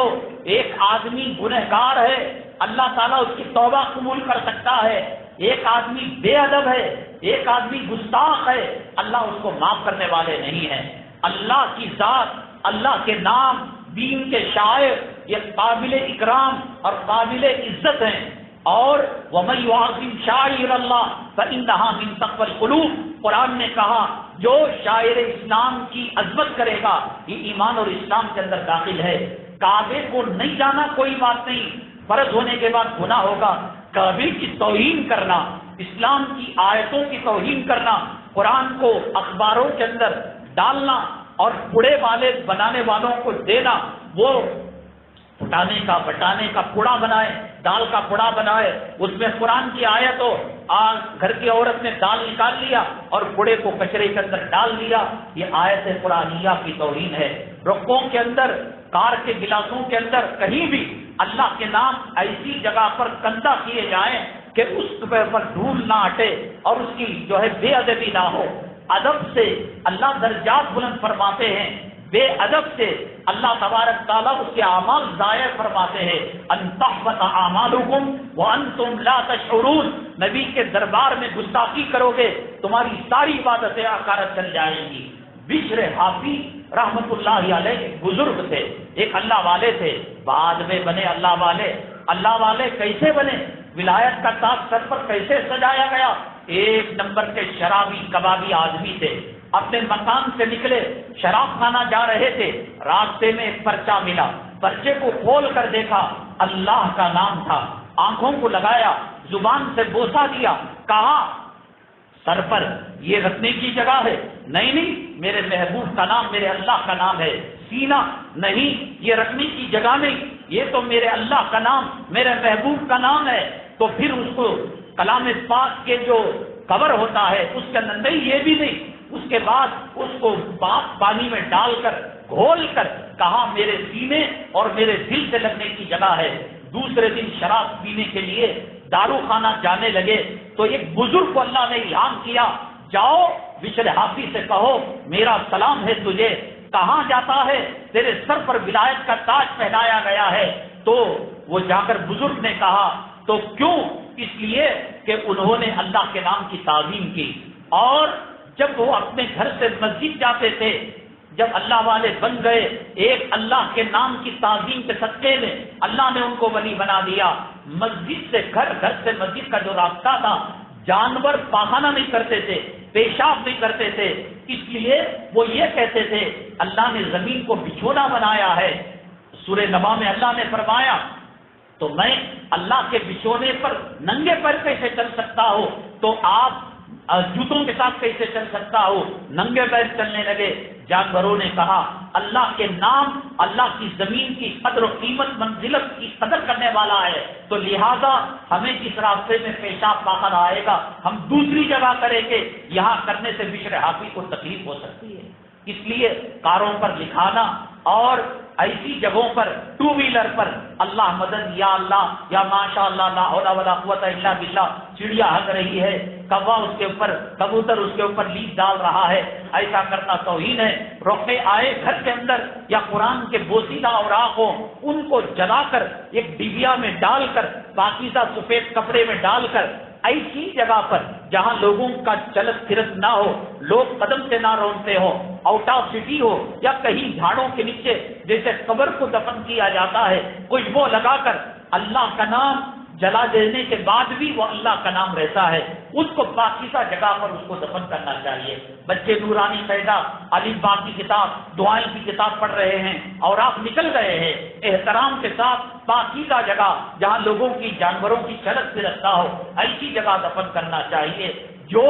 ایک آدمی گنہگار ہے، اللہ تعالیٰ اس کی توبہ قبول کر سکتا ہے. ایک آدمی بے ادب ہے، ایک آدمی گستاخ ہے، اللہ اس کو معاف کرنے والے نہیں ہیں. اللہ کی ذات، اللہ کے نام، دین کے شاعر یہ قابل اکرام اور قابل عزت ہیں. اور وَمَن يُعَظِّمْ شَعَائِرَ اللَّهِ فَإِنَّهَا مِن تَقْوَى الْقُلُوبِ، قرآن نے کہا جو شاعر اسلام کی عظمت کرے گا یہ ایمان اور اسلام کے اندر داخل ہے. کعبے کو نہیں جانا کوئی بات نہیں، فرض ہونے کے بعد گناہ ہوگا. کعبے کی توہین کرنا، اسلام کی آیتوں کی توہین کرنا، قرآن کو اخباروں کے اندر ڈالنا اور پڑے والے بنانے والوں کو دینا، وہ پھٹانے کا بٹانے کا پڑا بنائے، دال کا پڑا بنائے، اس میں قرآن کی آیت ہو، گھر کی عورت نے دال نکال لیا اور پڑے کو کچرے کے اندر ڈال دیا، یہ آیت قرآنیہ کی توہین ہے. رکوع کے اندر، کار کے گلاسوں کے اندر کہیں بھی اللہ کے نام ایسی جگہ پر گندا کیے جائیں کہ اس پر دھول نہ ہٹے اور اس کی جو ہے بے ادبی نہ ہو. ادب سے اللہ درجات بلند فرماتے ہیں، بے ادب سے اللہ تبارک تعالیٰ اس کے اعمال ضائع فرماتے ہیں. ان تحبط اعمالکم وانتم لا تشعرون، نبی کے دربار میں گستاخی کرو گے تمہاری ساری عبادتیں اکارت چل جائیں گی. بشر حافی رحمت اللہ علیہ بزرگ تھے، ایک اللہ والے تھے، بعد میں بنے اللہ والے. اللہ والے کیسے بنے؟ ولایت کا تاج سر پر کیسے سجایا گیا؟ ایک نمبر کے شرابی کبابی آدمی تھے. اپنے مکان سے نکلے، شراب خانہ جا رہے تھے، راستے میں ایک پرچہ ملا، پرچے کو کھول کر دیکھا، اللہ کا نام تھا. آنکھوں کو لگایا، زبان سے بوسہ دیا، کہا سر پر یہ رکھنے کی جگہ ہے؟ نہیں، میرے محبوب کا نام، میرے اللہ کا نام ہے. سینہ نہیں، یہ رکھنے کی جگہ نہیں، یہ تو میرے اللہ کا نام، میرے محبوب کا نام ہے. تو پھر اس کو کلام پاک کے جو کور ہوتا ہے اس کے اندر نہیں، یہ بھی نہیں. اس کے بعد اس کو پانی میں ڈال کر گھول کر کہا میرے سینے اور میرے دل سے لگنے کی جگہ ہے. دوسرے دن شراب پینے کے لیے دارو خانہ جانے لگے تو ایک بزرگ کو اللہ نے الہام کیا، جاؤ بشر حافی سے کہو میرا سلام ہے تجھے. کہاں جاتا ہے؟ تیرے سر پر ولایت کا تاج پہنایا گیا ہے. تو وہ جا کر بزرگ نے کہا تو کیوں؟ اس لیے کہ انہوں نے اللہ کے نام کی تعظیم کی. اور جب وہ اپنے گھر سے مسجد جاتے تھے، جب اللہ والے بن گئے، ایک اللہ کے نام کی تعظیم کے صدقے میں اللہ نے ان کو ولی بنا دیا. مسجد سے گھر، گھر سے مسجد کا جو راستہ تھا، جانور پاخانہ نہیں کرتے تھے، پیشاب نہیں کرتے تھے، اس لیے وہ یہ کہتے تھے اللہ نے زمین کو بچھونا بنایا ہے. سورہ نبا میں اللہ نے فرمایا تو میں اللہ کے بچھونے پر ننگے پر کیسے چل سکتا ہوں، تو آپ جوتوں کے ساتھ کیسے چل سکتا ہو؟ ننگے پیر چلنے لگے. جانوروں نے کہا اللہ کے نام اللہ کی زمین کی قدر و قیمت منزلت کی قدر کرنے والا ہے، تو لہذا ہمیں جس راستے میں پیشاب پاخانہ آئے گا ہم دوسری جگہ کریں گے، یہاں کرنے سے بشر حافی کو تکلیف ہو سکتی ہے. اس لیے کاروں پر لکھانا اور ایسی جگہوں پر ٹو ویلر پر اللہ مدد، یا اللہ، یا ماشاء اللہ، لا حول ولا قوت الا باللہ، چڑیا ہنس رہی ہے، کوا اس کے اوپر، کبوتر اس کے اوپر لیڈ ڈال رہا ہے، ایسا کرنا توہین ہے. روکے آئے گھر کے اندر یا قرآن کے بوسیدہ اوراق ہوں ان کو جلا کر ایک ڈبیا میں ڈال کر پاکیزہ سفید کپڑے میں ڈال کر ایسی جگہ پر جہاں لوگوں کا چلت پھرت نہ ہو، لوگ قدم سے نہ رونتے ہو، آؤٹ آف سٹی ہو یا کہیں جھاڑوں کے نیچے جیسے قبر کو دفن کیا جاتا ہے، خوشبو لگا کر اللہ کا نام جلا دینے کے بعد بھی وہ اللہ کا نام رہتا ہے، اس کو پاکیزہ جگہ پر اس کو دفن کرنا چاہیے. بچے نورانی پیدا الف با کی کتاب، دعائیں کی کتاب پڑھ رہے ہیں اور آپ نکل گئے ہیں، احترام کے ساتھ پاکیزہ جگہ جہاں لوگوں کی، جانوروں کی چلت پھرت نہ ہو، ایسی جگہ دفن کرنا چاہیے. جو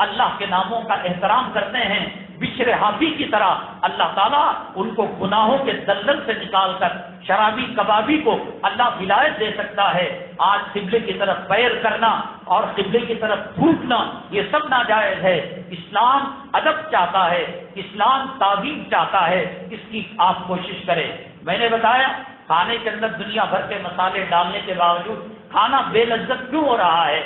اللہ کے ناموں کا احترام کرتے ہیں بشر حافی کی طرح اللہ تعالیٰ ان کو گناہوں کے دلدل سے نکال کر شرابی کبابی کو اللہ ولایت دے سکتا ہے. آج قبلے کی طرف پیر کرنا اور قبلے کی طرف تھوکنا یہ سب ناجائز ہے. اسلام ادب چاہتا ہے، اسلام تعظیم چاہتا ہے، اس کی آپ کوشش کریں. میں نے بتایا کھانے کے اندر دنیا بھر کے مسالے ڈالنے کے باوجود کھانا بے لذت کیوں ہو رہا ہے؟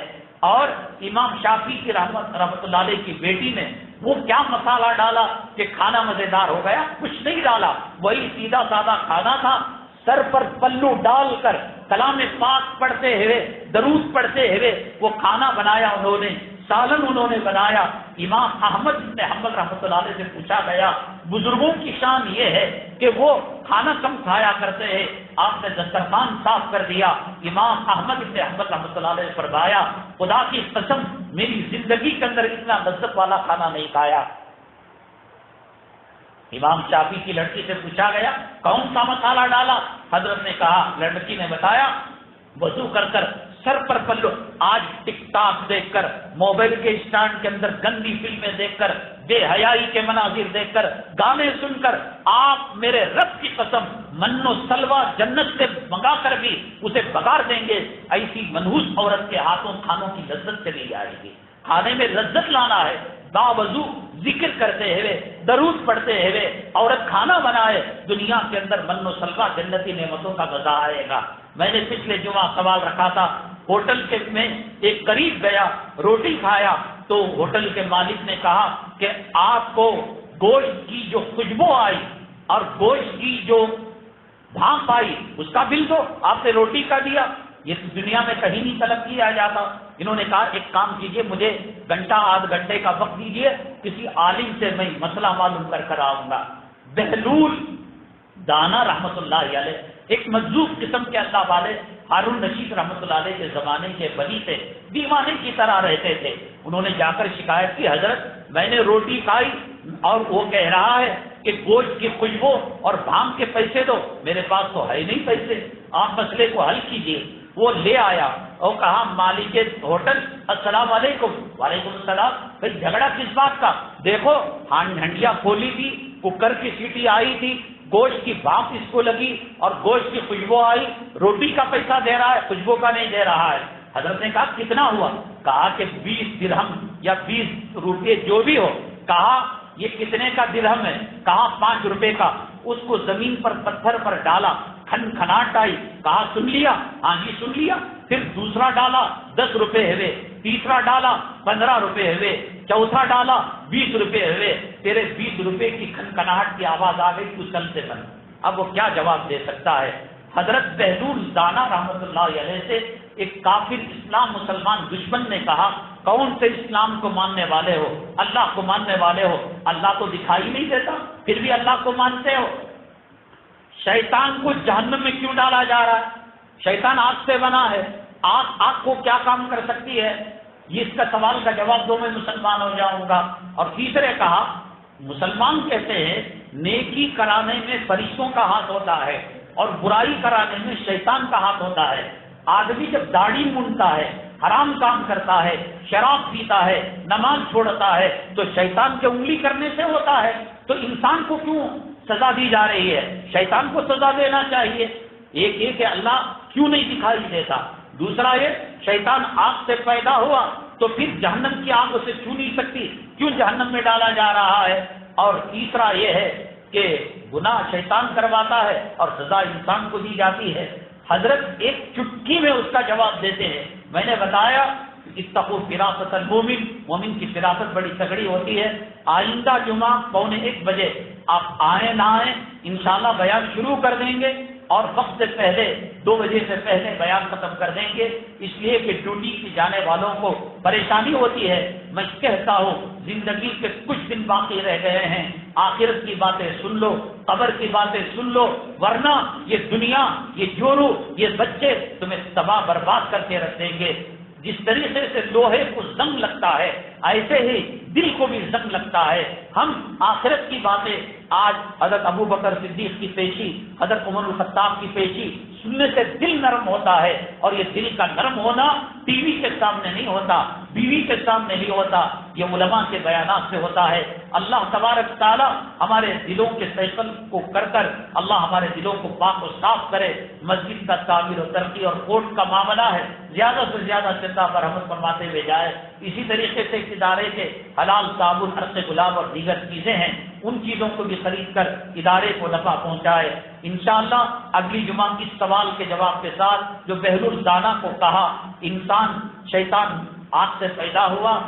اور امام شافعی کی رحمت اللہ علیہ کی بیٹی نے وہ کیا مسالہ ڈالا کہ کھانا مزیدار ہو گیا؟ کچھ نہیں ڈالا، وہی سیدھا سادہ کھانا تھا۔ سر پر پلو ڈال کر کلام پاک پڑھتے ہوئے، درود پڑھتے ہوئے وہ کھانا بنایا انہوں نے، سالن انہوں نے بنایا۔ امام احمد بن حنبل رحمۃ اللہ علیہ سے پوچھا گیا، بزرگوں کی شان یہ ہے کہ وہ کھانا کم کھایا کرتے ہیں، آپ نے دسترخوان صاف کر دیا۔ امام احمد بن حنبل رحمۃ اللہ علیہ نے فرمایا، خدا کی قسم میری زندگی کے اندر اتنا لذت والا کھانا نہیں کھایا۔ امام شافعی کی لڑکی سے پوچھا گیا کون سا مسالہ ڈالا؟ حضرت نے کہا، لڑکی نے بتایا، وضو کر کر سر پر پلو، آج ٹک ٹاک دیکھ کر، موبائل کے اسٹینڈ کے اندر گندی فلمیں دیکھ کر، بے حیائی کے مناظر دیکھ کر، گانے سن کر، آپ میرے رب کی قسم من و سلوا جنت سے منگا کر بھی اسے بگاڑ دیں گے۔ ایسی منحوس عورت کے ہاتھوں کھانوں کی لذت چلی جائے گی۔ کھانے میں لذت لانا ہے، باوضو ذکر کرتے ہوئے، درود پڑھتے ہوئے عورت کھانا بنائے، دنیا کے اندر من و سلوا جنتی نعمتوں کا مزہ آئے گا۔ میں نے پچھلے جمعہ سوال رکھا تھا، ہوٹل کے میں ایک قریب گیا، روٹی کھایا تو ہوٹل کے مالک نے کہا کہ آپ کو گوشت کی جو خوشبو آئی اور گوشت کی جو بھانپ آئی اس کا بل دو، آپ نے روٹی کا دیا، یہ دنیا میں کہیں نہیں طلب کیا جاتا۔ انہوں نے کہا ایک کام کیجئے، مجھے گھنٹہ آدھ گھنٹے کا وقت دیجئے، کسی عالم سے میں مسئلہ معلوم کر آؤں گا۔ بہلول دانا رحمت اللہ علیہ ایک مجذوب قسم کے اللہ والے، ہارون رشید رحمت اللہ علیہ کے زمانے کے ولی تھے، دیوانے کی طرح رہتے تھے۔ انہوں نے جا کر شکایت کی، حضرت میں نے روٹی کھائی اور وہ کہہ رہا ہے کہ گوشت کی خوشبو اور بھانپ کے پیسے دو، میرے پاس تو ہے نہیں پیسے، آپ مسئلے کو حل کیجیے۔ وہ لے آیا اور کہا مالک ہوٹل السلام علیکم۔ وعلیکم السلام۔ بھائی جھگڑا کس بات کا؟ دیکھو ہنڈیا کھولی تھی، کوکر کی سیٹی آئی تھی، گوشت کی بھانپ اس کو لگی اور گوشت کی خوشبو آئی، روٹی کا پیسہ دے رہا ہے، خوشبو کا نہیں دے رہا ہے۔ حضرت نے کہا کتنا ہوا؟ کہا کہ 20 درہم یا 20 روپے جو بھی ہو۔ کہا یہ کتنے کا درہم ہے؟ کہا 5 روپے کا۔ اس کو زمین پر پتھر پر ڈالا، کھنکھناہٹ آئی، کہا سن لیا؟ ہاں جی سن لیا۔ پھر دوسرا ڈالا 10 روپے ہوئے، تیسرا ڈالا 15 روپے ہوئے، چوتھا ڈالا 20 روپے ہوئے۔ تیرے 20 روپے کی کھنکھناہٹ کی آواز آ گئی، تو چل سے بن۔ اب وہ کیا جواب دے سکتا ہے؟ حضرت بہلول دانا رحمت اللہ علیہ سے ایک کافر اسلام مسلمان دشمن نے کہا کون سے اسلام کو ماننے والے ہو؟ اللہ کو ماننے والے ہو؟ اللہ تو دکھائی نہیں دیتا، پھر بھی اللہ کو مانتے ہو؟ شیطان کو جہنم میں کیوں ڈالا جا رہا ہے؟ شیطان آگ سے بنا ہے، آگ کو کیا کام کر سکتی ہے؟ یہ اس کا سوال کا جواب دو، میں مسلمان ہو جاؤں گا۔ اور تیسرے کہا مسلمان کہتے ہیں نیکی کرانے میں فرشتوں کا ہاتھ ہوتا ہے اور برائی کرانے میں شیطان کا ہاتھ ہوتا ہے۔ آدمی جب داڑھی مونڈتا ہے، حرام کام کرتا ہے، شراب پیتا ہے، نماز چھوڑتا ہے تو شیطان کے انگلی کرنے سے ہوتا ہے۔ تو انسان کو کیوں سزا دی جا رہی ہے؟ شیطان کو سزا دینا چاہیے۔ ایک یہ کہ اللہ کیوں نہیں دکھائی دیتا، دوسرا یہ شیطان آگ سے پیدا ہوا تو پھر جہنم کی آگ اسے چھو نہیں سکتی، کیوں جہنم میں ڈالا جا رہا ہے؟ اور تیسرا یہ ہے کہ گناہ شیطان کرواتا ہے اور سزا انسان کو دی جاتی ہے۔ حضرت ایک چٹکی میں اس کا جواب دیتے ہیں۔ میں نے بتایا اتقوا فراست المومن، مومن کی فراست بڑی تگڑی ہوتی ہے۔ آئندہ جمعہ 12:45 بجے آپ آئیں نہ آئیں، انشاءاللہ بیان شروع کر دیں گے اور وقت سے پہلے 2 بجے سے پہلے بیان ختم کر دیں گے، اس لیے کہ ڈیوٹی کی جانے والوں کو پریشانی ہوتی ہے۔ میں کہتا ہوں زندگی کے کچھ دن باقی رہ گئے ہیں، آخرت کی باتیں سن لو، قبر کی باتیں سن لو، ورنہ یہ دنیا، یہ جورو، یہ بچے تمہیں تباہ برباد کر کے رکھ دیں گے۔ جس طریقے سے لوہے کو زنگ لگتا ہے ایسے ہی دل کو بھی زنگ لگتا ہے۔ ہم آخرت کی باتیں آج حضرت ابو بکر صدیق کی پیشی، حضرت عمر الخطاب کی پیشی سننے سے دل نرم ہوتا ہے، اور یہ دل کا نرم ہونا ٹی وی کے سامنے نہیں ہوتا، بیوی کے سامنے نہیں ہوتا، یہ علماء کے بیانات سے ہوتا ہے۔ اللہ تبارک تعالی ہمارے دلوں کے فیصل کو کر کر اللہ ہمارے دلوں کو پاک و صاف کرے۔ مسجد کا تعمیر و ترقی اور کوٹ کا معاملہ ہے، زیادہ سے زیادہ چندہ پر رحمت فرماتے ہوئے جائے۔ اسی طریقے سے ادارے کے حلال صابن، عرق گلاب اور دیگر چیزیں ہیں، ان چیزوں کو بھی خرید کر ادارے کو نفع پہنچائے۔ انشاءاللہ اگلی جمعہ اس سوال کے جواب کے ساتھ جو بہل الدانہ کو کہا انسان شیطان آگ سے پیدا ہوا